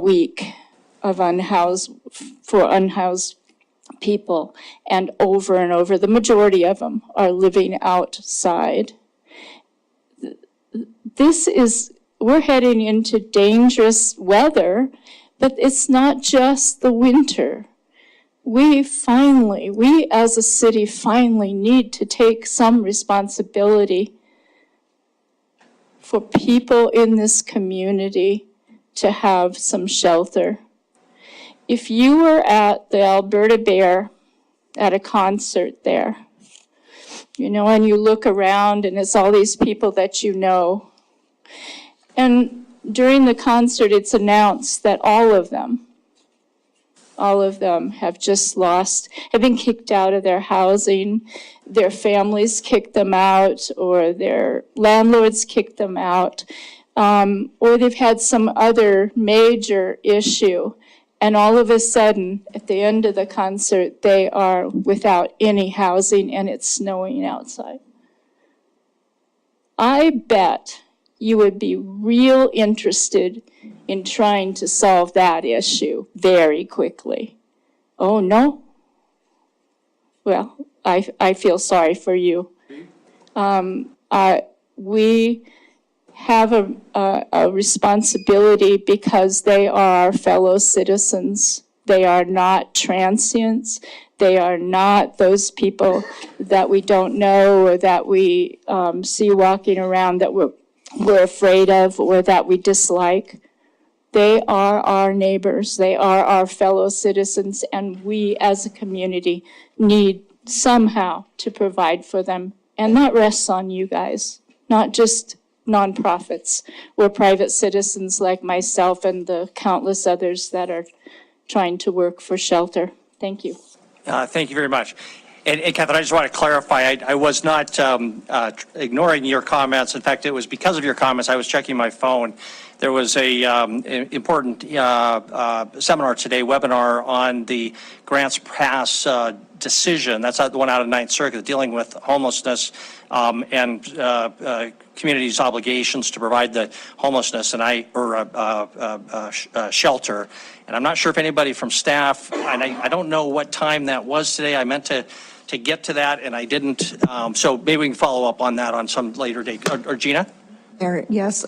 week of unhoused people, and over, the majority of them are living outside. We're heading into dangerous weather, but it's not just the winter. We as a city finally need to take some responsibility for people in this community to have some shelter. If you were at the Alberta Bear at a concert there, and you look around and it's all these people that you know, and during the concert it's announced that all of them All of them have been kicked out of their housing. Their families kicked them out, or their landlords kicked them out, or they've had some other major issue. And all of a sudden, at the end of the concert, they are without any housing and it's snowing outside. I bet you would be real interested in trying to solve that issue very quickly. Oh, no? Well, I feel sorry for you. We have a responsibility because they are our fellow citizens. They are not transients. They are not those people that we don't know or that we see walking around that we're afraid of or that we dislike. They are our neighbors. They are our fellow citizens, and we as a community need somehow to provide for them. And that rests on you guys, not just nonprofits. We're private citizens like myself and the countless others that are trying to work for shelter. Thank you. Thank you very much. And Catherine, I just want to clarify, I was not ignoring your comments. In fact, it was because of your comments I was checking my phone. There was a important seminar today, webinar on the Grants Pass decision. That's the one out of Ninth Circuit dealing with homelessness and communities' obligations to provide the homelessness shelter. And I'm not sure if anybody from staff, and I don't know what time that was today. I meant to get to that and I didn't. So maybe we can follow up on that on some later date. Or Gina? Yes.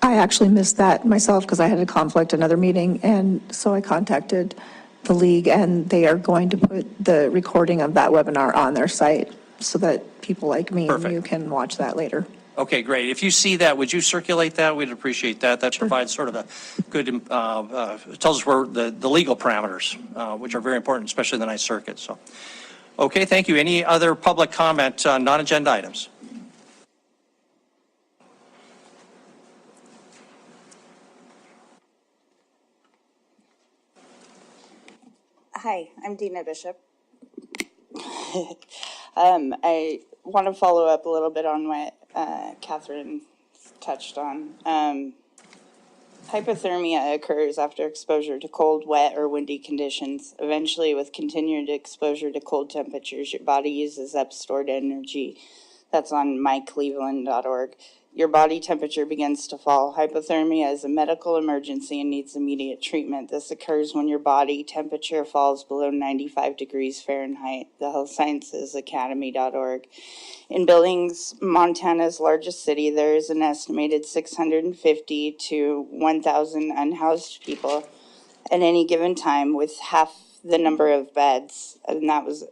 I actually missed that myself because I had a conflict, another meeting, and so I contacted the league, and they are going to put the recording of that webinar on their site so that people like me and you can watch that later. Okay, great. If you see that, would you circulate that? We'd appreciate that. That provides sort of a good, tells us where the legal parameters, which are very important, especially in the Ninth Circuit. So, okay, thank you. Any other public comment on non-agenda items? Hi, I'm Dina Bishop. I want to follow up a little bit on what Catherine touched on. Hypothermia occurs after exposure to cold, wet, or windy conditions. Eventually, with continued exposure to cold temperatures, your body uses up stored energy. That's on mycleveland.org. Your body temperature begins to fall. Hypothermia is a medical emergency and needs immediate treatment. This occurs when your body temperature falls below 95 degrees Fahrenheit. The Health Sciences Academy.org. In Billings, Montana's largest city, there is an estimated 650 to 1,000 unhoused people at any given time, with half the number of beds, and that was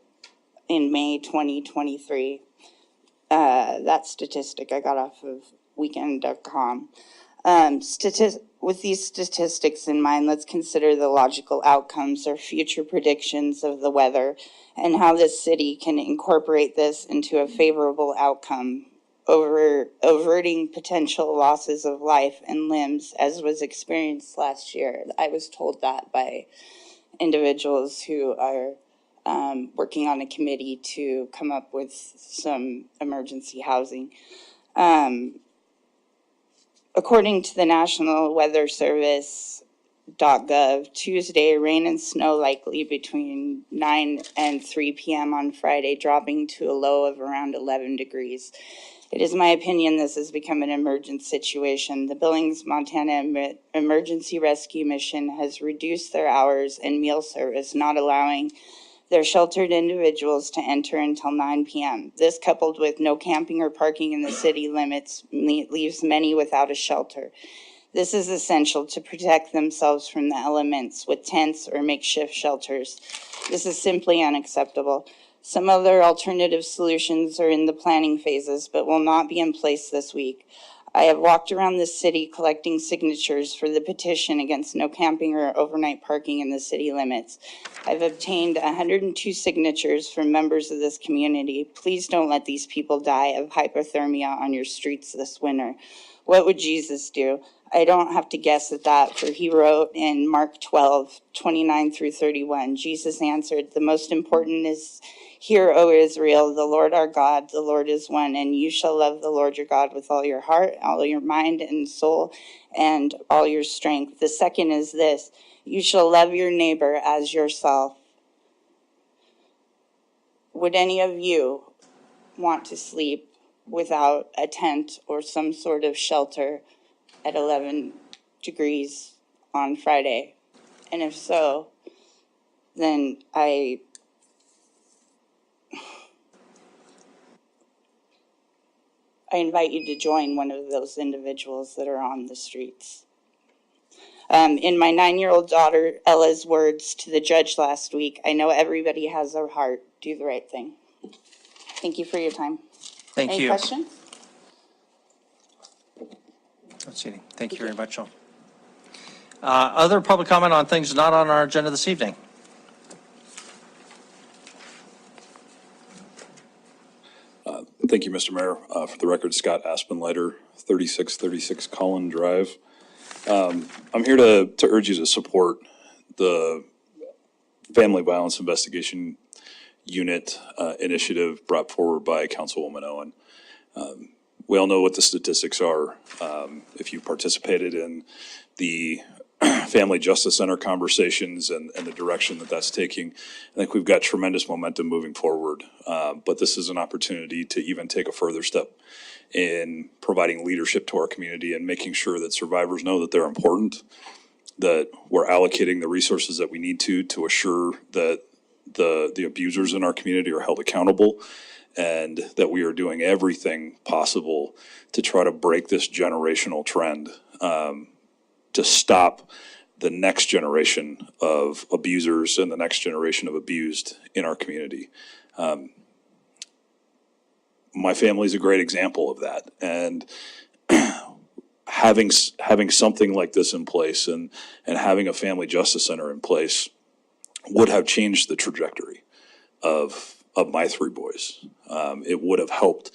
in May 2023. That statistic I got off of weekend.com. With these statistics in mind, let's consider the logical outcomes or future predictions of the weather and how this city can incorporate this into a favorable outcome, averting potential losses of life and limbs as was experienced last year. I was told that by individuals who are working on a committee to come up with some emergency housing. According to the National Weather Service.gov, Tuesday, rain and snow likely between 9 and 3 p.m. on Friday, dropping to a low of around 11 degrees. It is my opinion this has become an emergent situation. The Billings, Montana Emergency Rescue Mission has reduced their hours and meal service, not allowing their sheltered individuals to enter until 9 p.m. This, coupled with no camping or parking in the city limits, leaves many without a shelter. This is essential to protect themselves from the elements with tents or makeshift shelters. This is simply unacceptable. Some other alternative solutions are in the planning phases, but will not be in place this week. I have walked around the city collecting signatures for the petition against no camping or overnight parking in the city limits. I've obtained 102 signatures from members of this community. Please don't let these people die of hypothermia on your streets this winter. What would Jesus do? I don't have to guess at that, for he wrote in Mark 12:29 through 31, Jesus answered, "The most important is, hear, O Israel, the Lord our God, the Lord is one, and you shall love the Lord your God with all your heart, all your mind and soul, and all your strength. The second is this, you shall love your neighbor as yourself." Would any of you want to sleep without a tent or some sort of shelter at 11 degrees on Friday? And if so, then I invite you to join one of those individuals that are on the streets. In my 9-year-old daughter Ella's words to the judge last week, I know everybody has a heart. Do the right thing. Thank you for your time. Thank Any you. questions? Let's see. Thank you very much, Joe. Other public comment on things not on our agenda this evening? Thank you, Mr. Mayor. For the record, Scott Aspenleiter, 3636 Collin Drive. I'm here to urge you to support the Family Violence Investigation Unit initiative brought forward by Councilwoman Owen. We all know what the statistics are. If you participated in the Family Justice Center conversations and the direction that that's taking, I think we've got tremendous momentum moving forward. But this is an opportunity to even take a further step in providing leadership to our community and making sure that survivors know that they're important, that we're allocating the resources that we need to assure that the abusers in our community are held accountable, and that we are doing everything possible to try to break this generational trend, to stop the next generation of abusers and the next generation of abused in our community. My family is a great example of that, and having something like this in place and having a family justice center in place would have changed the trajectory of my 3 boys. It would have helped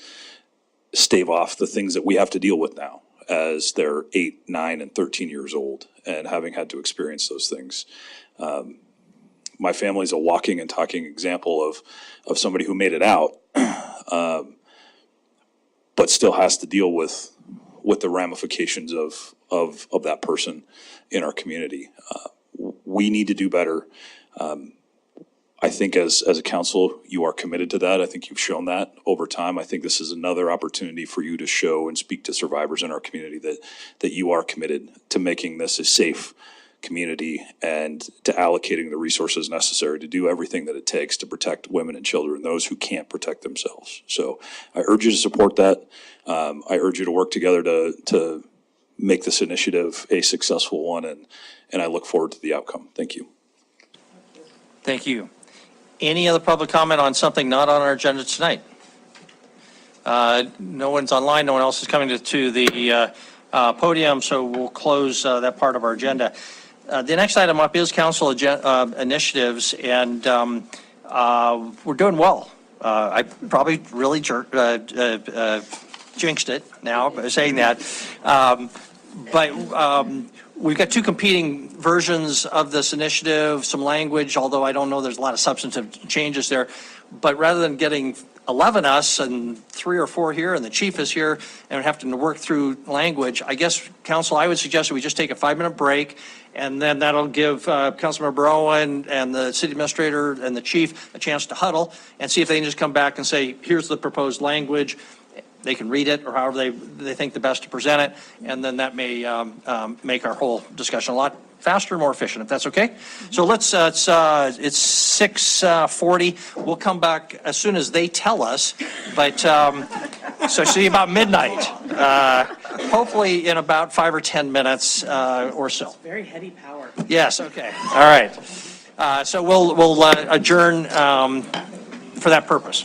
stave off the things that we have to deal with now as they're 8, 9, and 13 years old, and having had to experience those things. My family's a walking and talking example of somebody who made it out, but still has to deal with the ramifications of that person in our community. We need to do better. I think as a council, you are committed to that. I think you've shown that over time. I think this is another opportunity for you to show and speak to survivors in our community that you are committed to making this a safe community and to allocating the resources necessary to do everything that it takes to protect women and children, those who can't protect themselves. So I urge you to support that. I urge you to work together to make this initiative a successful one, and I look forward to the outcome. Thank you. Thank you. Any other public comment on something not on our agenda tonight? No one's online. No one else is coming to the podium, so we'll close that part of our agenda. The next item up is council initiatives, and we're doing well. I probably really jinxed it now by saying that. But we've got 2 competing versions of this initiative, some language, although I don't know there's a lot of substantive changes there. But rather than getting 11 us and 3 or 4 here, and the chief is here, and having to work through language, I guess, council, I would suggest that we just take a 5-minute break, and then that'll give Councilmember Owen and the city administrator and the chief a chance to huddle and see if they can just come back and say, here's the proposed language. They can read it or however they think the best to present it, and then that may make our whole discussion a lot faster and more efficient, if that's okay. So let's, it's 6:40. We'll come back as soon as they tell us, but so see about midnight. Hopefully in about 5 or 10 minutes or so. Very heady power. Yes, okay. All right. So we'll adjourn for that purpose.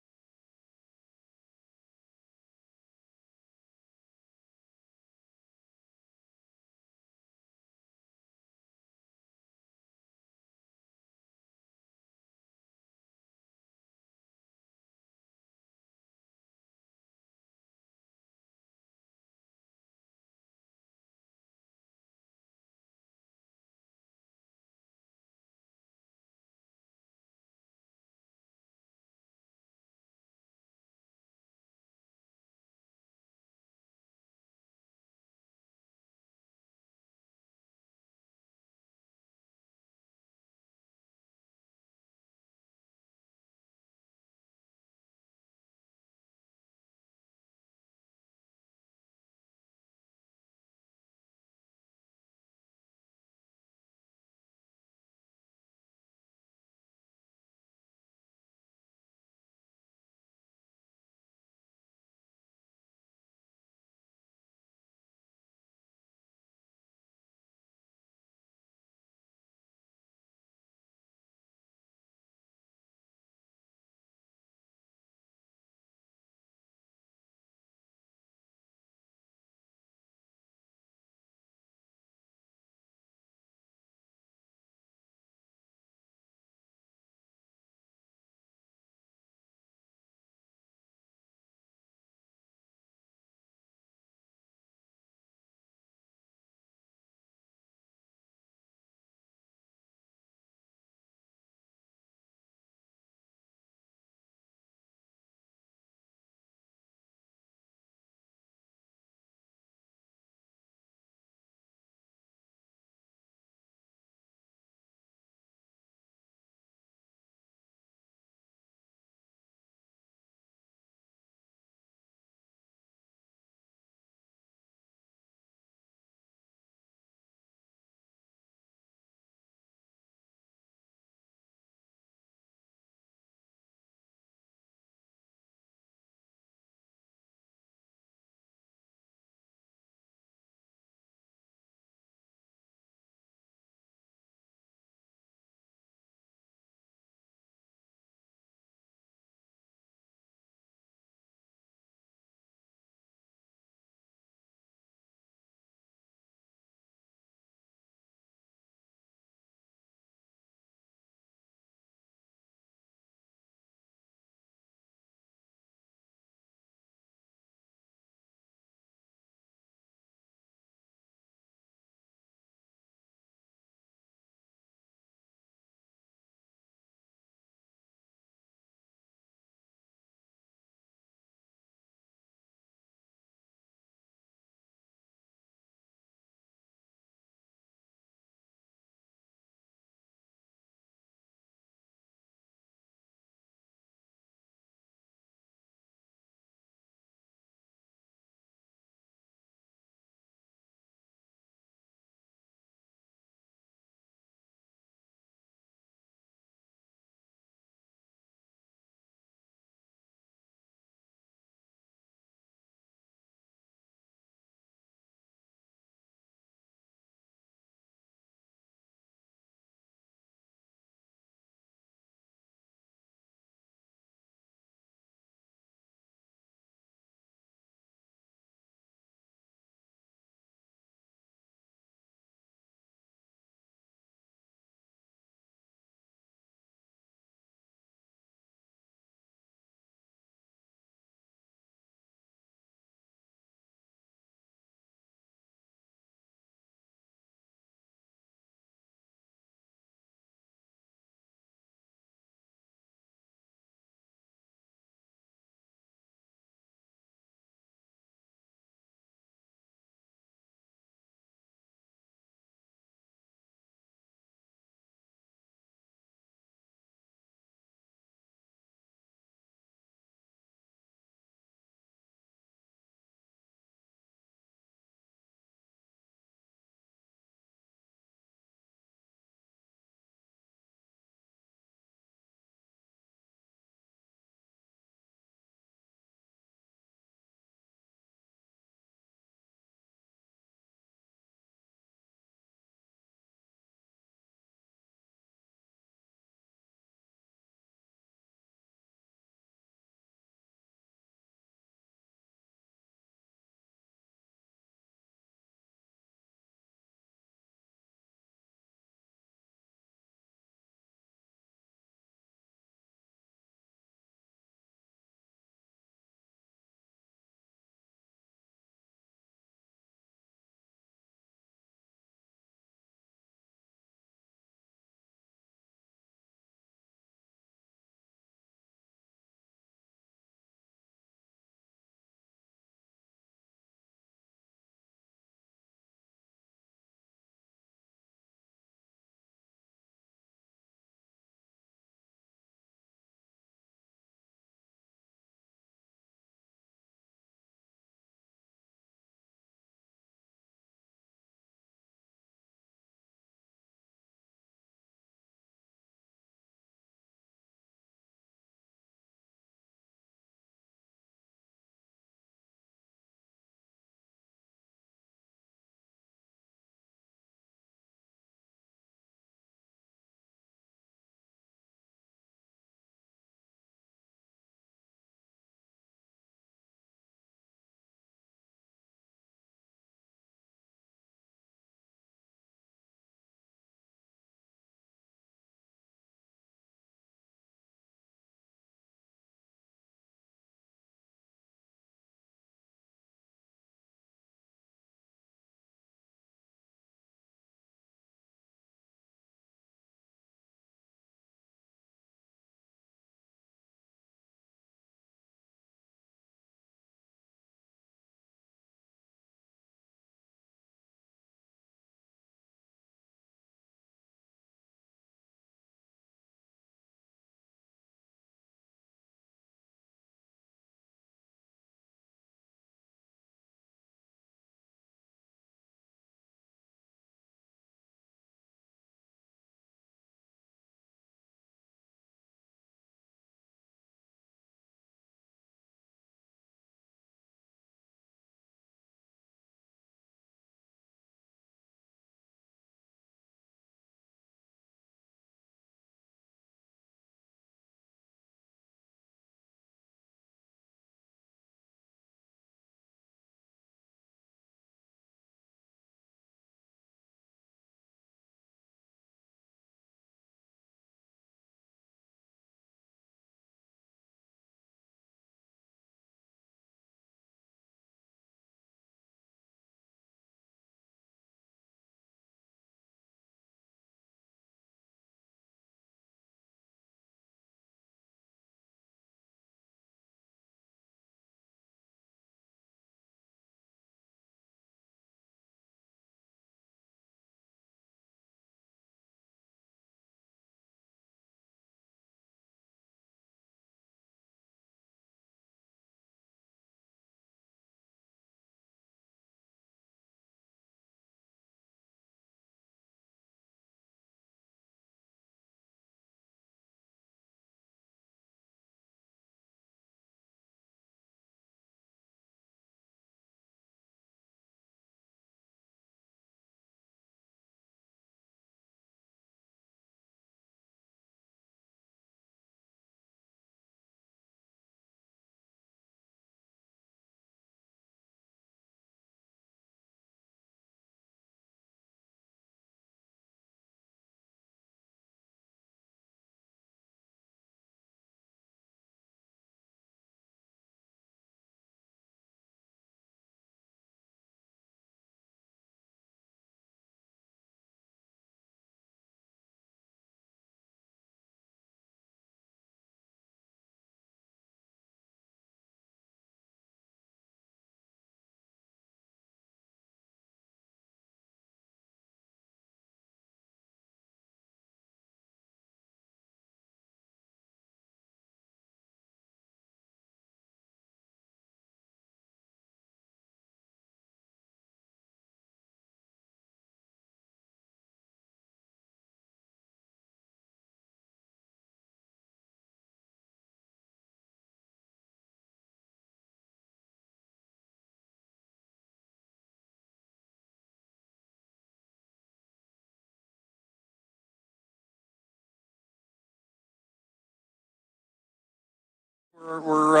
We're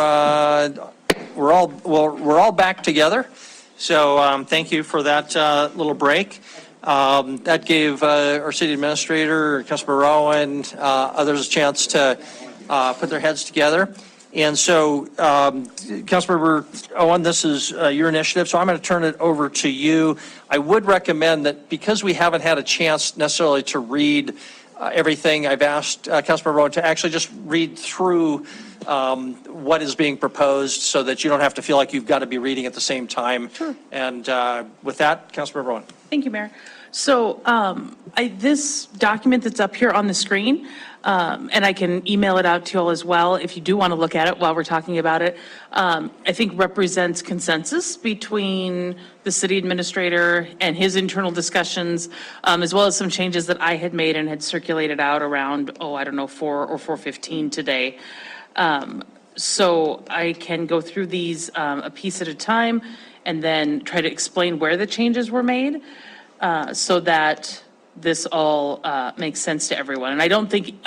all back together. So thank you for that little break. That gave our city administrator, Councilmember Rowan, others a chance to put their heads together. And so, Councilmember Owen, this is your initiative, so I'm going to turn it over to you. I would recommend that because we haven't had a chance necessarily to read everything, I've asked Councilmember Owen to actually just read through what is being proposed so that you don't have to feel like you've got to be reading at the same time. Sure. And with that, Councilmember Owen. Thank you, Mayor. So this document that's up here on the screen, and I can email it out to you all as well if you do want to look at it while we're talking about it, I think represents consensus between the city administrator and his internal discussions, as well as some changes that I had made and had circulated out around, 4 or 4:15 today. So I can go through these a piece at a time and then try to explain where the changes were made so that this all makes sense to everyone. And I don't think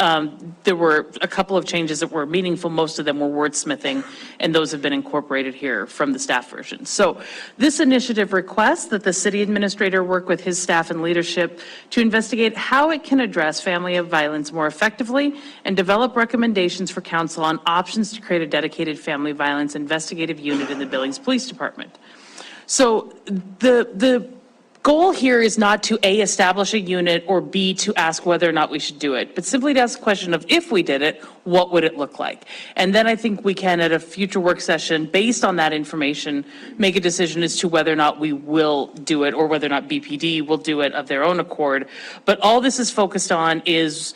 there were a couple of changes that were meaningful. Most of them were wordsmithing, and those have been incorporated here from the staff version. So this initiative requests that the city administrator work with his staff and leadership to investigate how it can address family violence more effectively and develop recommendations for council on options to create a dedicated family violence investigative unit in the Billings Police Department. So the goal here is not to A, establish a unit, or B, to ask whether or not we should do it, but simply to ask the question of if we did it, what would it look like? And then I think we can, at a future work session, based on that information, make a decision as to whether or not we will do it or whether or not BPD will do it of their own accord. But all this is focused on is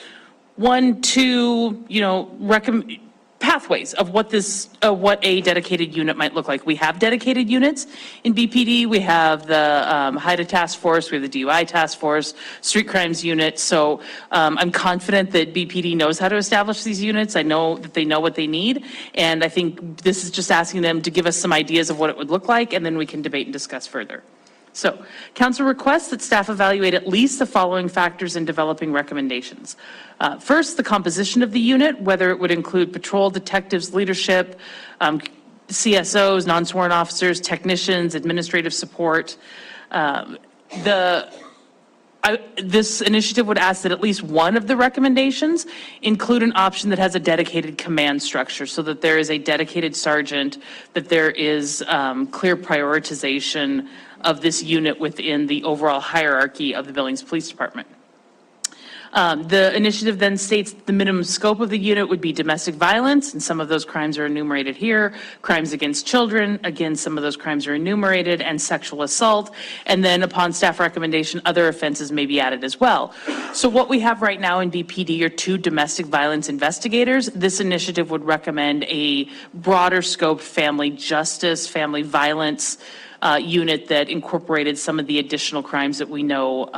1, 2, pathways of what a dedicated unit might look like. We have dedicated units in BPD. We have the HIDA task force, we have the DUI task force, street crimes unit. So I'm confident that BPD knows how to establish these units. I know that they know what they need. And I think this is just asking them to give us some ideas of what it would look like, and then we can debate and discuss further. So, council requests that staff evaluate at least the following factors in developing recommendations. First, the composition of the unit, whether it would include patrol detectives, leadership, CSOs, non-sworn officers, technicians, administrative support. This initiative would ask that at least one of the recommendations include an option that has a dedicated command structure so that there is a dedicated sergeant, that there is clear prioritization of this unit within the overall hierarchy of the Billings Police Department. The initiative then states the minimum scope of the unit would be domestic violence, and some of those crimes are enumerated here. Crimes against children, again, some of those crimes are enumerated, and sexual assault. And then upon staff recommendation, other offenses may be added as well. So what we have right now in BPD are 2 domestic violence investigators. This initiative would recommend a broader scope family justice, family violence unit that incorporated some of the additional crimes that we know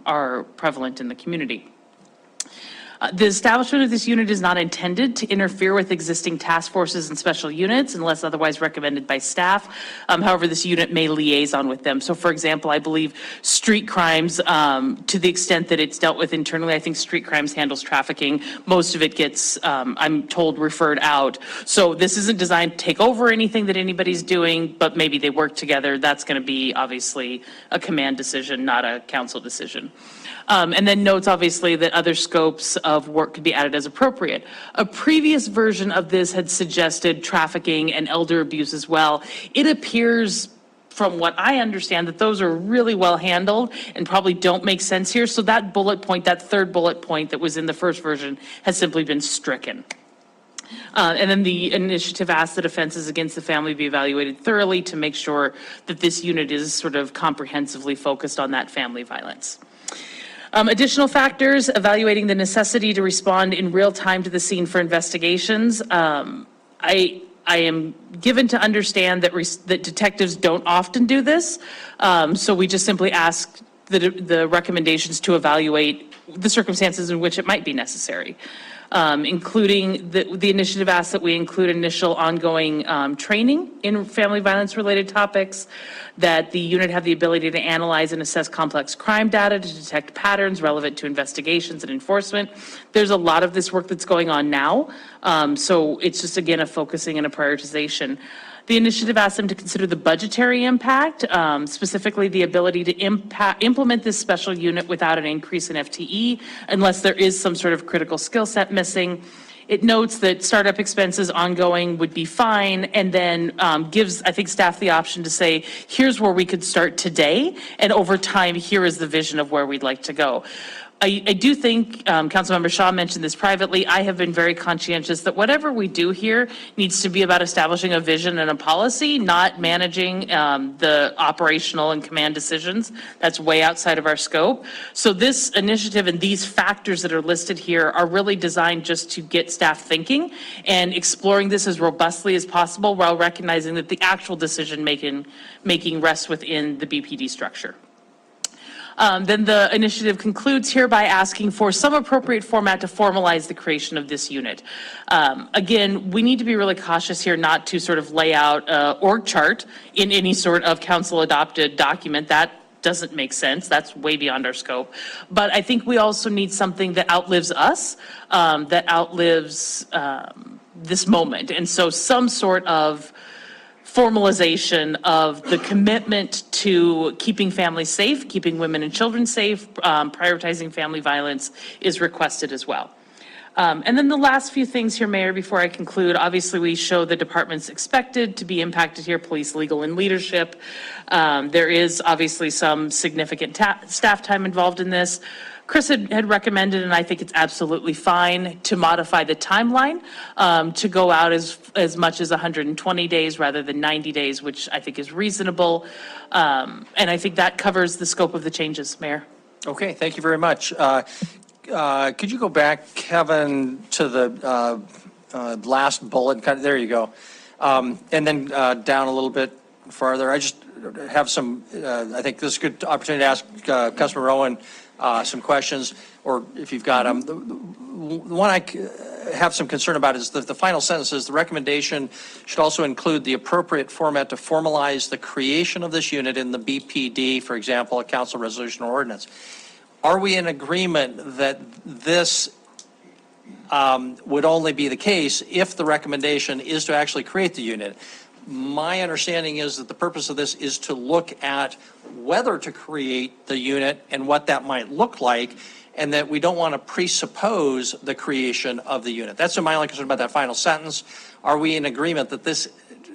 are prevalent in the community. The establishment of this unit is not intended to interfere with existing task forces and special units unless otherwise recommended by staff. However, this unit may liaison with them. So for example, I believe street crimes, to the extent that it's dealt with internally, I think street crimes handles trafficking. Most of it gets, I'm told, referred out. So this isn't designed to take over anything that anybody's doing, but maybe they work together. That's going to be obviously a command decision, not a council decision. And then notes, obviously, that other scopes of work could be added as appropriate. A previous version of this had suggested trafficking and elder abuse as well. It appears, from what I understand, that those are really well handled and probably don't make sense here. So that bullet point, that third bullet point that was in the first version, has simply been stricken. And then the initiative asks that offenses against the family be evaluated thoroughly to make sure that this unit is sort of comprehensively focused on that family violence. Additional factors, evaluating the necessity to respond in real time to the scene for investigations. I am given to understand that detectives don't often do this, so we just simply ask the recommendations to evaluate the circumstances in which it might be necessary. including the initiative asks that we include initial ongoing training in family violence-related topics, that the unit have the ability to analyze and assess complex crime data to detect patterns relevant to investigations and enforcement. There's a lot of this work that's going on now, so it's just, again, a focusing and a prioritization. The initiative asks them to consider the budgetary impact, specifically the ability to implement this special unit without an increase in FTE, unless there is some sort of critical skill set missing. It notes that startup expenses ongoing would be fine, and then gives, I think, staff the option to say, here's where we could start today, and over time, here is the vision of where we'd like to go. I do think, Councilmember Shaw mentioned this privately, I have been very conscientious that whatever we do here needs to be about establishing a vision and a policy, not managing the operational and command decisions. That's way outside of our scope. So this initiative and these factors that are listed here are really designed just to get staff thinking and exploring this as robustly as possible while recognizing that the actual decision making rests within the BPD structure. Then the initiative concludes here by asking for some appropriate format to formalize the creation of this unit. Again, we need to be really cautious here not to sort of lay out an org chart in any sort of council adopted document. That doesn't make sense. That's way beyond our scope. But I think we also need something that outlives us, that outlives this moment. And so some sort of formalization of the commitment to keeping families safe, keeping women and children safe, prioritizing family violence is requested as well. And then the last few things here, Mayor, before I conclude, obviously we show the departments expected to be impacted here, police, legal, and leadership. There is obviously some significant staff time involved in this. Chris had recommended, and I think it's absolutely fine, to modify the timeline to go out as much as 120 days rather than 90 days, which I think is reasonable. And I think that covers the scope of the changes, Mayor. Okay, thank you very much. Could you go back, Kevin, to the last bullet? There you go. And then down a little bit farther. I just have some, I think this is a good opportunity to ask Councilmember Owen some questions, or if you've got them. The one I have some concern about is the final sentence is the recommendation should also include the appropriate format to formalize the creation of this unit in the BPD, for example, a council resolution or ordinance. Are we in agreement that this would only be the case if the recommendation is to actually create the unit? My understanding is that the purpose of this is to look at whether to create the unit and what that might look like, and that we don't want to presuppose the creation of the unit. That's my only concern about that final sentence. Are we in agreement that this,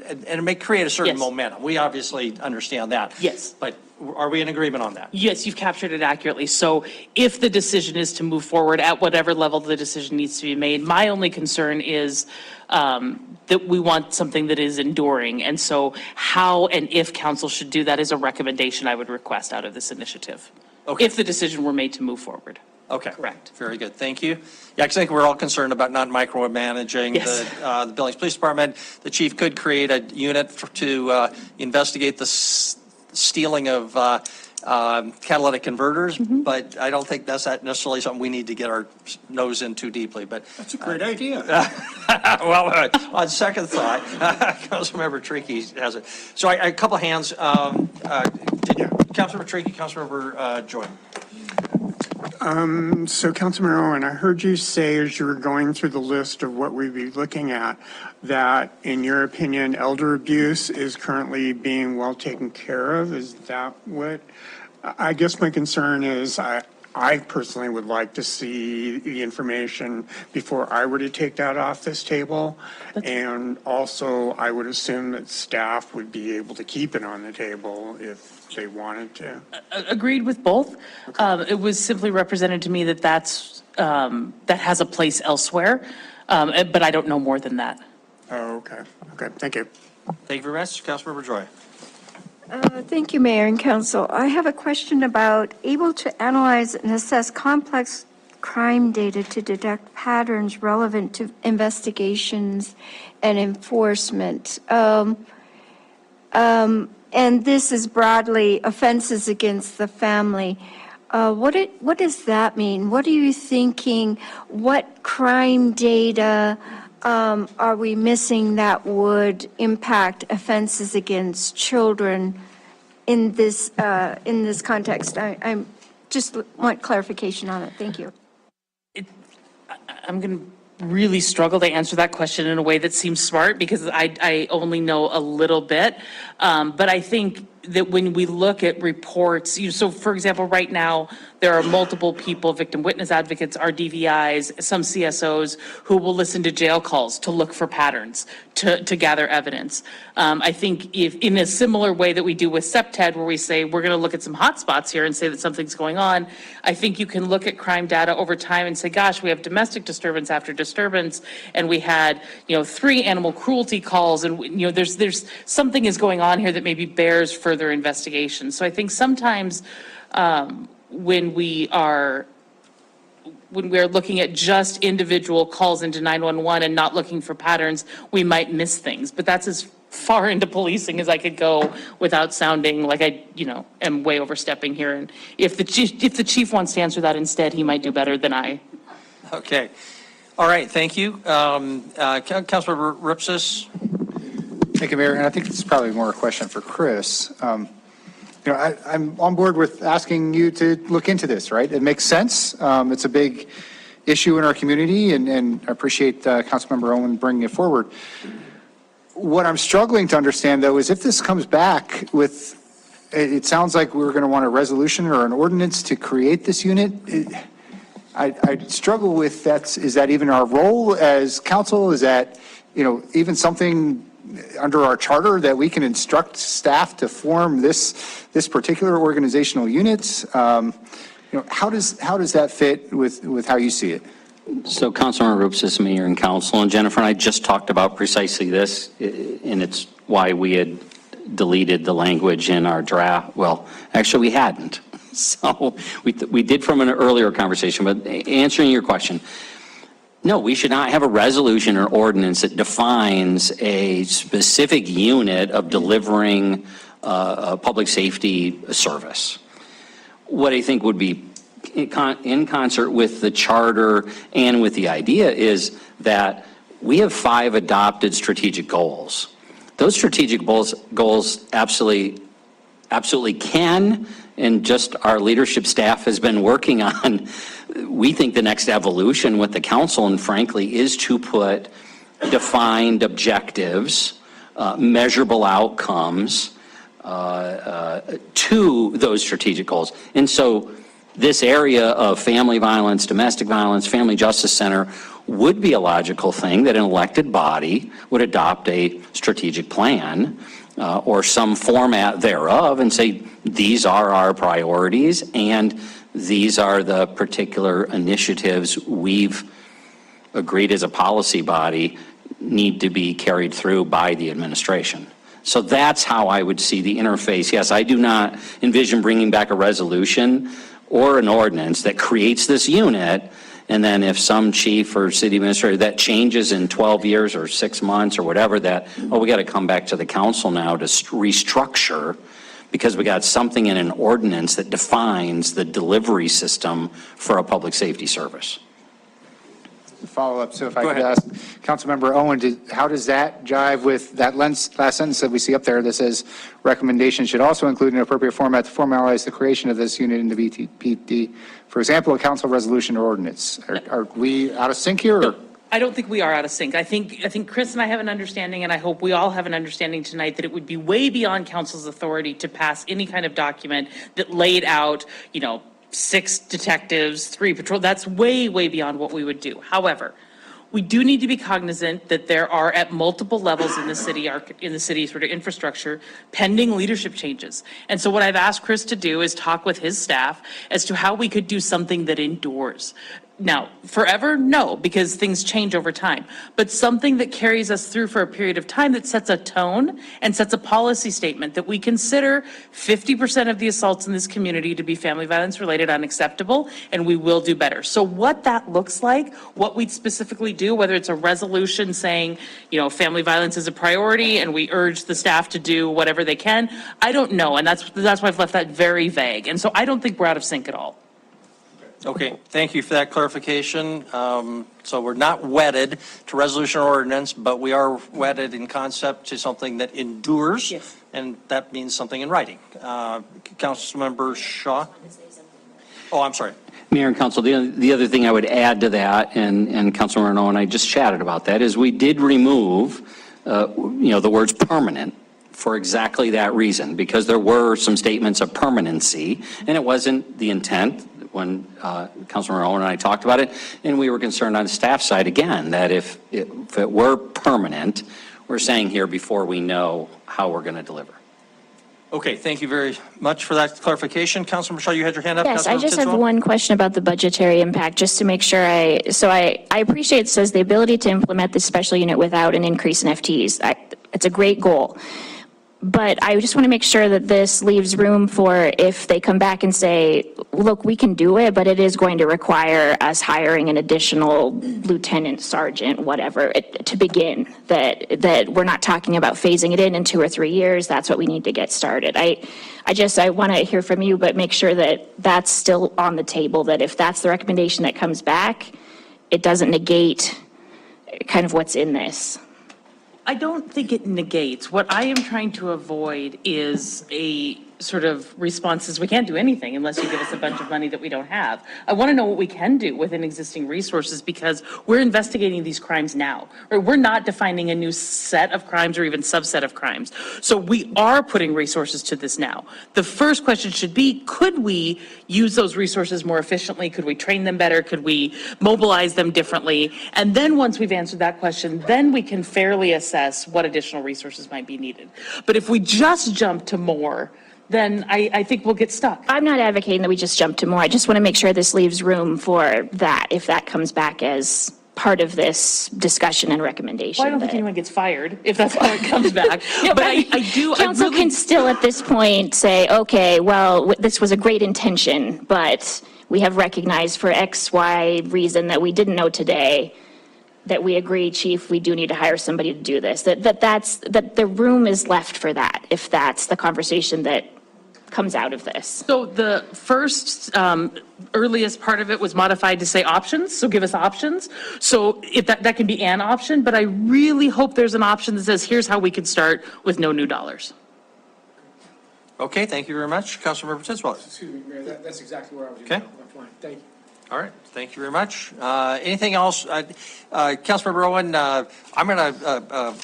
and it may create a certain momentum. We obviously understand that. Yes. But are we in agreement on that? Yes, you've captured it accurately. So if the decision is to move forward at whatever level the decision needs to be made, my only concern is that we want something that is enduring. And so how and if council should do that is a recommendation I would request out of this initiative. Okay. If the decision were made to move forward. Okay. Correct. Very good. Thank you. Yeah, because I think we're all concerned about not micromanaging the Billings Police Department. The chief could create a unit to investigate the stealing of catalytic converters, but I don't think that's not necessarily something we need to get our nose in too deeply. But that's a great idea. Well, on second thought, Councilmember Trickey has it. So a couple hands. Councilmember Trickey, Councilmember Joy. So Councilmember Owen, I heard you say as you were going through the list of what we'd be looking at, that in your opinion, elder abuse is currently being well taken care of. Is that what, I guess my concern is I personally would like to see the information before I were to take that off this table. And also I would assume that staff would be able to keep it on the table if they wanted to. Agreed with both. It was simply represented to me that that has a place elsewhere, but I don't know more than that. Oh, okay. Okay, thank you. Thank you very much. Councilmember Joy. Thank you, Mayor and Council. I have a question about able to analyze and assess complex crime data to detect patterns relevant to investigations and enforcement. And this is broadly offenses against the family. What does that mean? What are you thinking? What crime data are we missing that would impact offenses against children in this context? I just want clarification on it. Thank you. I'm going to really struggle to answer that question in a way that seems smart because I only know a little bit. But I think that when we look at reports, so for example, right now, there are multiple people, victim witness advocates, RDVIs, some CSOs who will listen to jail calls to look for patterns, to gather evidence. I think if in a similar way that we do with SEPTED, where we say we're going to look at some hotspots here and say that something's going on, I think you can look at crime data over time and say, gosh, we have domestic disturbance after disturbance, and we had 3 animal cruelty calls, and there's something is going on here that maybe bears further investigation. So I think sometimes when we're looking at just individual calls into 911 and not looking for patterns, we might miss things. But that's as far into policing as I could go without sounding like I, am way overstepping here. And if the chief wants to answer that instead, he might do better than I. Okay. All right, thank you. Councilmember Ripsis? Thank you, Mayor. And I think this is probably more a question for Chris. I'm on board with asking you to look into this, right? It makes sense. It's a big issue in our community, and I appreciate Councilmember Owen bringing it forward. What I'm struggling to understand, though, is if this comes back with, it sounds like we're going to want a resolution or an ordinance to create this unit. I struggle with that. Is that even our role as council? Is that, even something under our charter that we can instruct staff to form this particular organizational unit? How does that fit with how you see it? So Councilmember Rupes, Mayor and Council, and Jennifer and I just talked about precisely this, and it's why we had deleted the language in our draft. Well, actually, we hadn't. So we did from an earlier conversation, but answering your question, no, we should not have a resolution or ordinance that defines a specific unit of delivering a public safety service. What I think would be in concert with the charter and with the idea is that we have 5 adopted strategic goals. Those strategic goals absolutely can, and just our leadership staff has been working on. We think the next evolution with the council, and frankly, is to put defined objectives, measurable outcomes to those strategic goals. And so this area of family violence, domestic violence, family justice center would be a logical thing that an elected body would adopt a strategic plan or some format thereof and say, these are our priorities and these are the particular initiatives we've agreed as a policy body need to be carried through by the administration. So that's how I would see the interface. Yes, I do not envision bringing back a resolution or an ordinance that creates this unit, and then if some chief or city administrator that changes in 12 years or 6 months or whatever, that, oh, we got to come back to the council now to restructure because we got something in an ordinance that defines the delivery system for a public safety service. Follow up, so if I could ask Councilmember Owen, how does that jive with that last sentence that we see up there that says recommendation should also include an appropriate format to formalize the creation of this unit in the BTPD? For example, a council resolution or ordinance. Are we out of sync here? Or? I don't think we are out of sync. I think Chris and I have an understanding, and I hope we all have an understanding tonight, that it would be way beyond council's authority to pass any kind of document that laid out, 6 detectives, 3 patrol. That's way, way beyond what we would do. However, we do need to be cognizant that there are at multiple levels in the city sort of infrastructure pending leadership changes. And so what I've asked Chris to do is talk with his staff as to how we could do something that endures. Now, forever, no, because things change over time. But something that carries us through for a period of time that sets a tone and sets a policy statement that we consider 50% of the assaults in this community to be family violence related unacceptable, and we will do better. So what that looks like, what we'd specifically do, whether it's a resolution saying, you know, family violence is a priority and we urge the staff to do whatever they can, I don't know. And that's why I've left that very vague. And so I don't think we're out of sync at all. Okay, thank you for that clarification. So we're not wedded to resolution or ordinance, but we are wedded in concept to something that endures. Yes. And that means something in writing. Councilmember Shaw? Oh, I'm sorry. Mayor and Council, the other thing I would add to that, and Councilor Renaud and I just chatted about that, is we did remove, the words permanent for exactly that reason, because there were some statements of permanency, and it wasn't the intent when Councilor Renaud and I talked about it, and we were concerned on the staff side, again, that if it were permanent, we're saying here before we know how we're going to deliver. Okay, thank you very much for that clarification. Councilmember Shaw, you had your hand up. Yes, I Councilmember just have Tidswell? one question about the budgetary impact, just to make sure I appreciate it says the ability to implement this special unit without an increase in FTEs. It's a great goal. But I just want to make sure that this leaves room for if they come back and say, look, we can do it, but it is going to require us hiring an additional lieutenant, sergeant, whatever, to begin, that we're not talking about phasing it in 2 or 3 years. That's what we need to get started. I want to hear from you, but make sure that that's still on the table, that if that's the recommendation that comes back, it doesn't negate kind of what's in this. I don't think it negates. What I am trying to avoid is a sort of responses, we can't do anything unless you give us a bunch of money that we don't have. I want to know what we can do within existing resources because we're investigating these crimes now. Or we're not defining a new set of crimes or even subset of crimes. So we are putting resources to this now. The first question should be, could we use those resources more efficiently? Could we train them better? Could we mobilize them differently? And then once we've answered that question, then we can fairly assess what additional resources might be needed. But if we just jump to more, then I think we'll get stuck. I'm not advocating that we just jump to more. I just want to make sure this leaves room for that, if that comes back as part of this discussion and recommendation. Well, I don't think anyone gets fired if that's how it comes back. But I do. Council can still at this point say, okay, well, this was a great intention, but we have recognized for X, Y reason that we didn't know today, that we agree, chief, we do need to hire somebody to do this. That the room is left for that, if that's the conversation that comes out of this. So the first earliest part of it was modified to say options, so give us options. So if that can be an option, but I really hope there's an option that says, here's how we could start with no new dollars. Okay, thank you very much. Councilmember Tidswell. Excuse me, Mayor, that's exactly where I was Okay. going. Fine, thank you. All right, thank you very much. Anything else? Councilmember Owen, I'm going to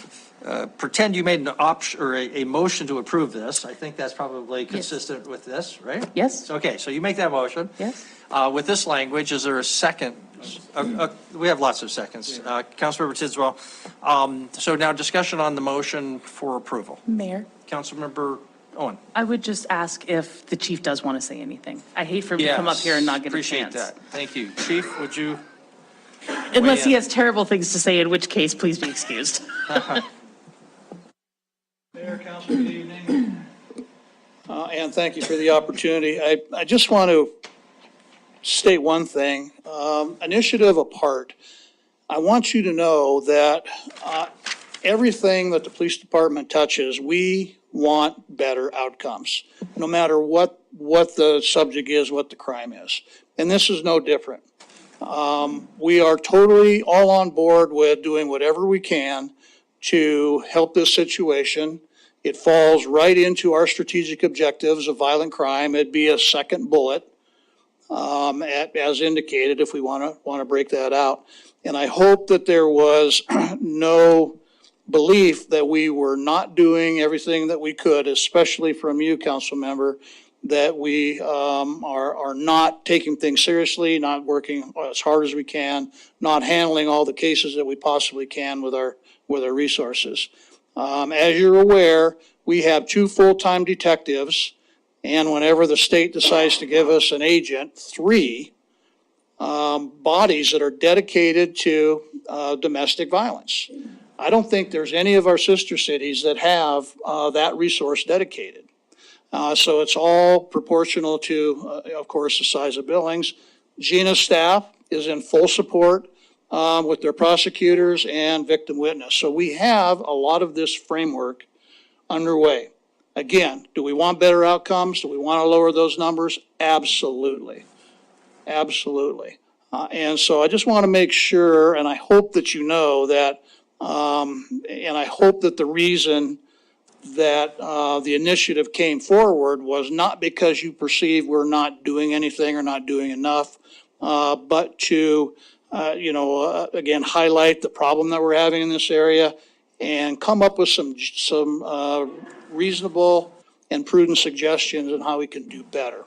pretend you made an option or a motion to approve this. I think that's probably consistent with this, right? Yes. Okay, so you make that motion. Yes. With this language, is there a second? We have lots of seconds. Councilmember Tidswell. So now discussion on the motion for approval. Mayor, Councilmember Owen. I would just ask if the chief does want to say anything. I hate for him to come up here and not get a Appreciate chance. that. Thank you. Chief, would you? Unless he in. has terrible things to say, in which case, please be excused. Mayor, Council, good evening. And thank you for the opportunity. I just want to state one thing. Initiative apart, I want you to know that everything that the police department touches, we want better outcomes, no matter what the subject is, what the crime is. And this is no different. We are totally all on board with doing whatever we can to help this situation. It falls right into our strategic objectives of violent crime. It'd be a second bullet, as indicated, if we want to break that out. And I hope that there was no belief that we were not doing everything that we could, especially from you, council member, that we are not taking things seriously, not working as hard as we can, not handling all the cases that we possibly can with our resources. As you're aware, we have 2 full-time detectives, and whenever the state decides to give us an agent, 3. bodies that are dedicated to domestic violence. I don't think there's any of our sister cities that have that resource dedicated. So it's all proportional to, of course, the size of Billings. Gina's staff is in full support with their prosecutors and victim witness. So we have a lot of this framework underway. Again, do we want better outcomes? Do we want to lower those numbers? Absolutely. Absolutely. And so I just want to make sure, and I hope that you know that, and I hope that the reason that the initiative came forward was not because you perceive we're not doing anything or not doing enough, but to, again, highlight the problem that we're having in this area and come up with some reasonable and prudent suggestions on how we can do better.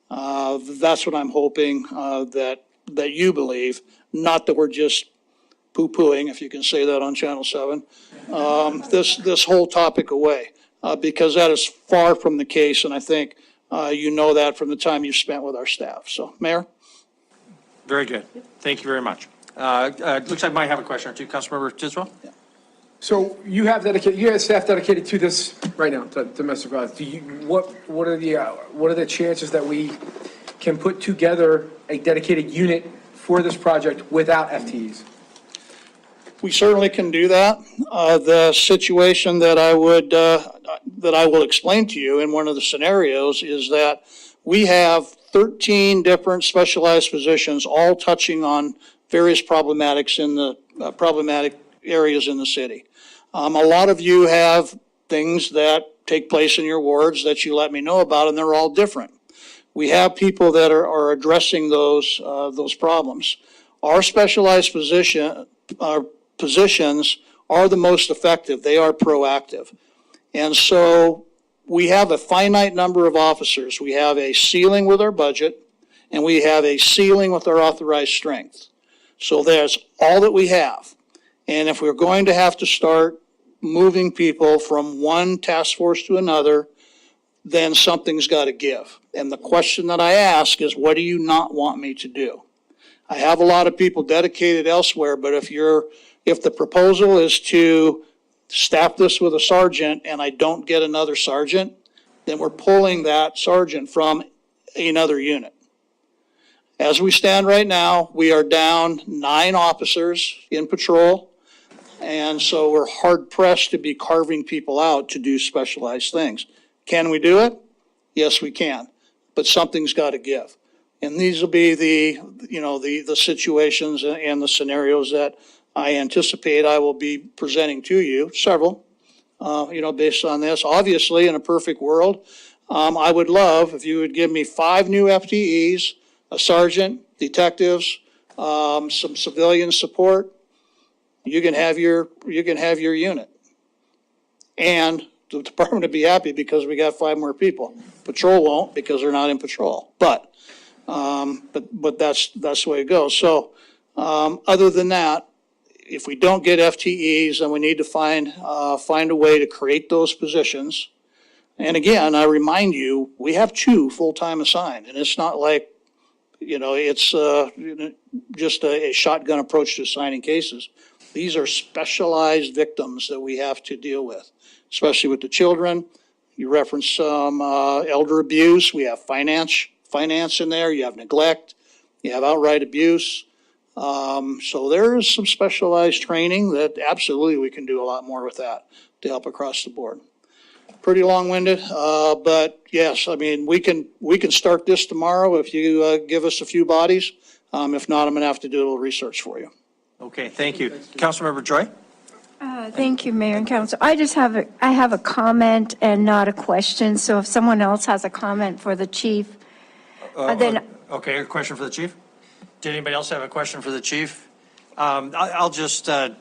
That's what I'm hoping that you believe, not that we're just poo-pooing, if you can say that on Channel 7, this whole topic away, because that is far from the case, and I think you know that from the time you've spent with our staff. So, Mayor? Very good. Thank you very much. Looks like I might have a question or two. Councilmember Tiswell? Yeah. So you have staff dedicated to this right now, to domestic violence. What are the chances that we can put together a dedicated unit for this project without FTEs? We certainly can do that. The situation that I will explain to you in one of the scenarios is that we have 13 different specialized positions, all touching on various problematic areas in the city. A lot of you have things that take place in your wards that you let me know about, and they're all different. We have people that are addressing those problems. Our specialized positions are the most effective. They are proactive. And so we have a finite number of officers. We have a ceiling with our budget, and we have a ceiling with our authorized strength. So that's all that we have. And if we're going to have to start moving people from one task force to another, then something's got to give. And the question that I ask is, what do you not want me to do? I have a lot of people dedicated elsewhere, but if the proposal is to staff this with a sergeant and I don't get another sergeant, then we're pulling that sergeant from another unit. As we stand right now, we are down 9 officers in patrol. And so we're hard pressed to be carving people out to do specialized things. Can we do it? Yes, we can, but something's got to give. And these will be the situations and the scenarios that I anticipate I will be presenting to you, several, based on this. Obviously, in a perfect world, I would love if you would give me 5 new FTEs, a sergeant, detectives, some civilian support. You can have your unit. And the department would be happy because we got 5 more people. Patrol won't because they're not in patrol. But that's the way it goes. So other than that, if we don't get FTEs, then we need to find a way to create those positions. And again, I remind you, we have 2 full-time assigned, and it's not like, it's just a shotgun approach to assigning cases. These are specialized victims that we have to deal with, especially with the children. You referenced some elder abuse. We have finance in there. You have neglect. You have outright abuse. So there is some specialized training that absolutely we can do a lot more with that to help across the board. Pretty long-winded, but yes, I mean, we can start this tomorrow if you give us a few bodies. If not, I'm going to have to do a little research for you. Okay, thank you. Councilmember Joy? Thank you, Mayor and Council. I have a comment and not a question. So if someone else has a comment for the chief, then. Okay, a question for the chief? Did anybody else have a question for the chief? I'll just, I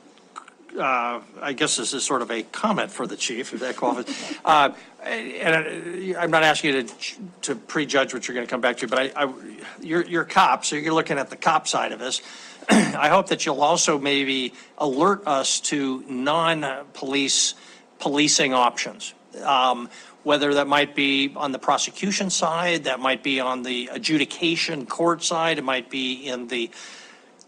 guess this is sort of a comment for the chief, if that qualifies. And I'm not asking you to prejudge what you're going to come back to, but you're a cop, so you're looking at the cop side of this. I hope that you'll also maybe alert us to non-police policing options. whether that might be on the prosecution side, that might be on the adjudication court side, it might be in the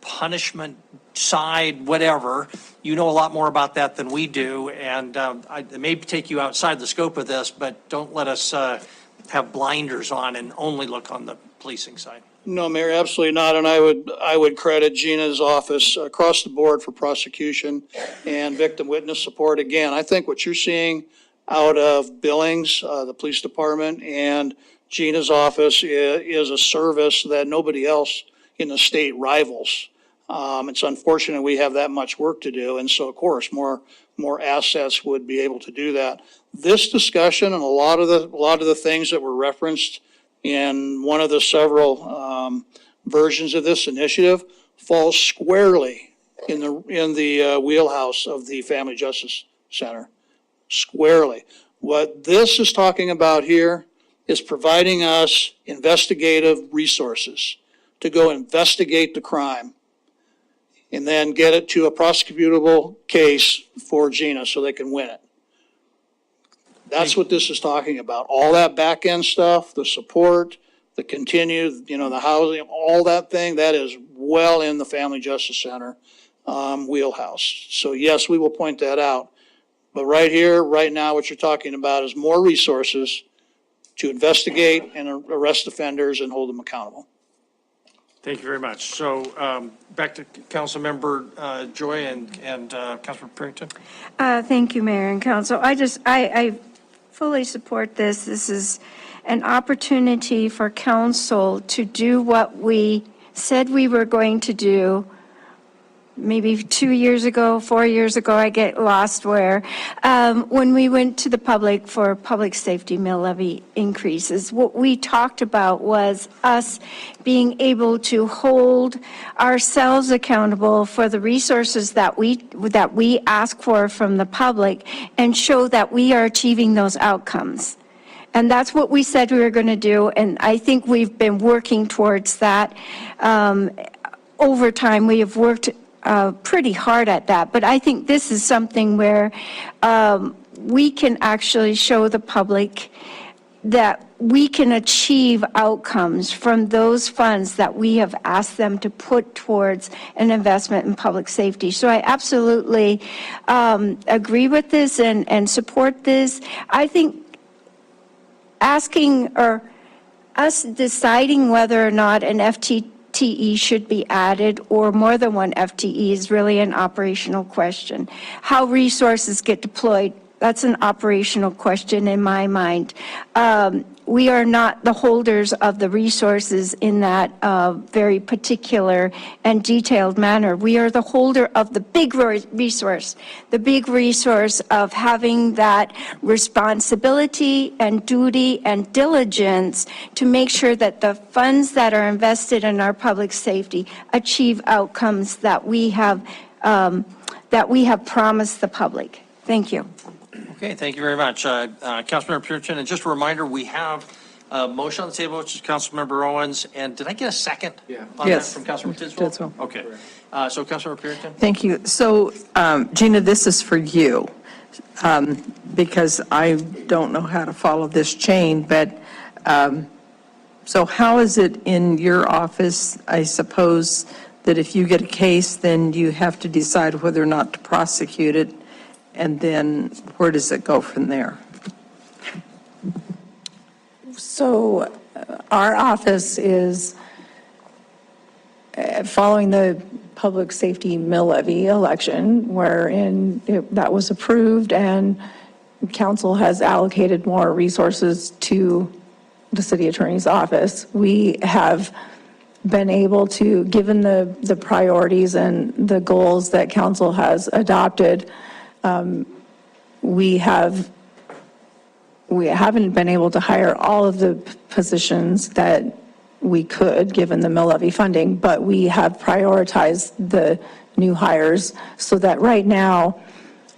punishment side, whatever. You know a lot more about that than we do, and it may take you outside the scope of this, but don't let us have blinders on and only look on the policing side. No, Mayor, absolutely not. And I would credit Gina's office across the board for prosecution and victim witness support. Again, I think what you're seeing out of Billings, the police department, and Gina's office is a service that nobody else in the state rivals. It's unfortunate we have that much work to do. And so, of course, more assets would be able to do that. This discussion and a lot of the things that were referenced in one of the several versions of this initiative falls squarely in the wheelhouse of the Family Justice Center. Squarely. What this is talking about here is providing us investigative resources to go investigate the crime and then get it to a prosecutable case for Gina so they can win it. That's what this is talking about. All that back end stuff, the support, the continued, the housing, all that thing, that is well in the Family Justice Center wheelhouse. So yes, we will point that out. But right here, right now, what you're talking about is more resources to investigate and arrest offenders and hold them accountable. Thank you very much. So back to Councilmember Joy and Councilmember Purington. Thank you, Mayor and Council. I fully support this. This is an opportunity for council to do what we said we were going to do maybe 2 years ago, 4 years ago, I get lost where, when we went to the public for public safety mill levy increases. What we talked about was us being able to hold ourselves accountable for the resources that we ask for from the public and show that we are achieving those outcomes. And that's what we said we were going to do, and I think we've been working towards that. Over time, we have worked pretty hard at that, but I think this is something where we can actually show the public that we can achieve outcomes from those funds that we have asked them to put towards an investment in public safety. So I absolutely agree with this and support this. I think asking or us deciding whether or not an FTE should be added or more than one FTE is really an operational question. How resources get deployed, that's an operational question in my mind. We are not the holders of the resources in that very particular and detailed manner. We are the holder of the big resource of having that responsibility and duty and diligence to make sure that the funds that are invested in our public safety achieve outcomes that we have promised the public. Thank you. Okay, thank you very much. Councilmember Purington, and just a reminder, we have a motion on the table, which is Councilmember Owens, and did I get a second on Yes. that from Councilmember Tisdale? Okay, so Councilmember Purington? Thank you. So, Gina, this is for you, because I don't know how to follow this chain, but, so how is it in your office? I suppose that if you get a case, then you have to decide whether or not to prosecute it, and then where does it go from there? So our office is following the public safety mill levy election, wherein that was approved and council has allocated more resources to the city attorney's office. We have been able to, given the priorities and the goals that council has adopted, we haven't been able to hire all of the positions that we could, given the mill levy funding, but we have prioritized the new hires so that right now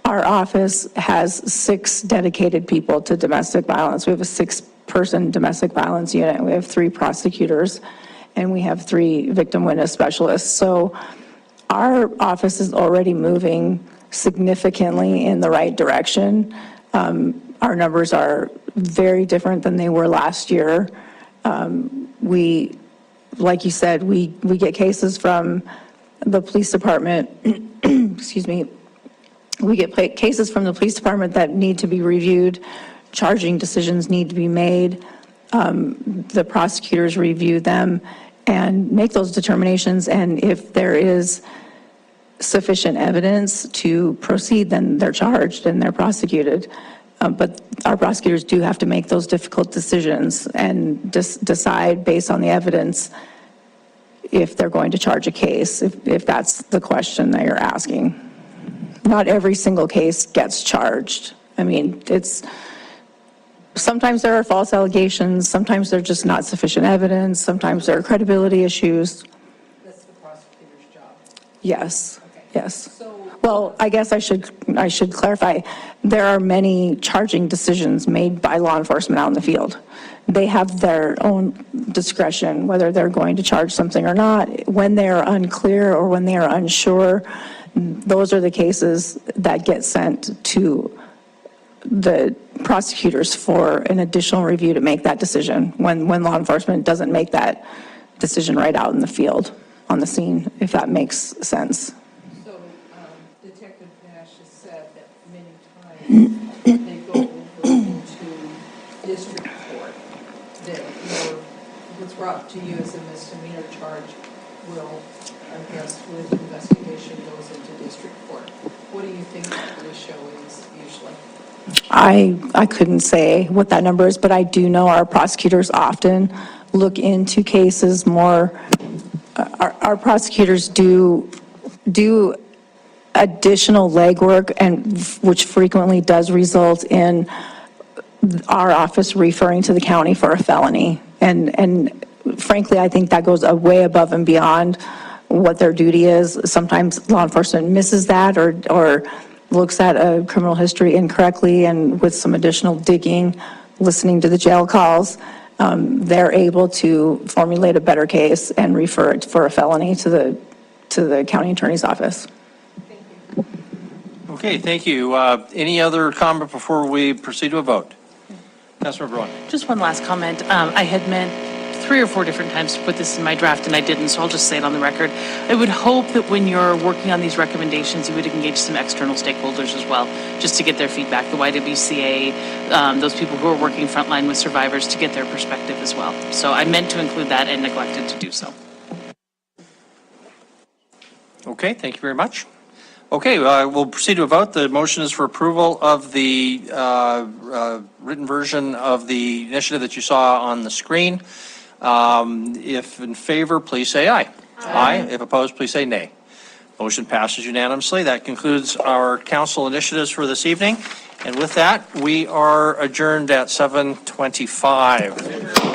our office has 6 dedicated people to domestic violence. We have a 6-person domestic violence unit. We have 3 prosecutors and we have 3 victim witness specialists. So our office is already moving significantly in the right direction. Our numbers are very different than they were last year. We, like you said, we get cases from the police department, excuse me, we get cases from the police department that need to be reviewed, charging decisions need to be made. The prosecutors review them and make those determinations, and if there is sufficient evidence to proceed, then they're charged and they're prosecuted. But our prosecutors do have to make those difficult decisions and decide based on the evidence if they're going to charge a case, if that's the question that you're asking. Not every single case gets charged. I mean, sometimes there are false allegations, sometimes there's just not sufficient evidence, sometimes there are credibility issues. That's the prosecutor's job. Yes, yes. Well, I guess I should clarify, there are many charging decisions made by law enforcement out in the field. They have their own discretion, whether they're going to charge something or not. When they are unclear or when they are unsure, those are the cases that get sent to the prosecutors for an additional review to make that decision, when law enforcement doesn't make that decision right out in the field, on the scene, if that makes sense. So Detective Nash has said that many times they go over into district court, that what's brought to you as a misdemeanor charge will, I guess, with investigation goes into district court. What do you think that ratio is usually? I couldn't say what that number is, but I do know our prosecutors often look into cases more. Our prosecutors do additional legwork, and which frequently does result in our office referring to the county for a felony. And frankly, I think that goes way above and beyond what their duty is. Sometimes law enforcement misses that or looks at a criminal history incorrectly, and with some additional digging, listening to the jail calls, they're able to formulate a better case and refer it for a felony to the county attorney's office. Okay, thank you. Any other comment before we proceed to a vote? Councilmember Braun. Just one last comment. I had meant 3 or 4 different times to put this in my draft, and I didn't, so I'll just say it on the record. I would hope that when you're working on these recommendations, you would engage some external stakeholders as well, just to get their feedback, the YWCA, those people who are working frontline with survivors, to get their perspective as well. So I meant to include that and neglected to do so. Okay, thank you very much. Okay, we'll proceed to a vote. The motion is for approval of the written version of the initiative that you saw on the screen. If in favor, please say aye. Aye. If opposed, please say nay. Motion passes unanimously. That concludes our council initiatives for this evening. And with that, we are adjourned at 7:25.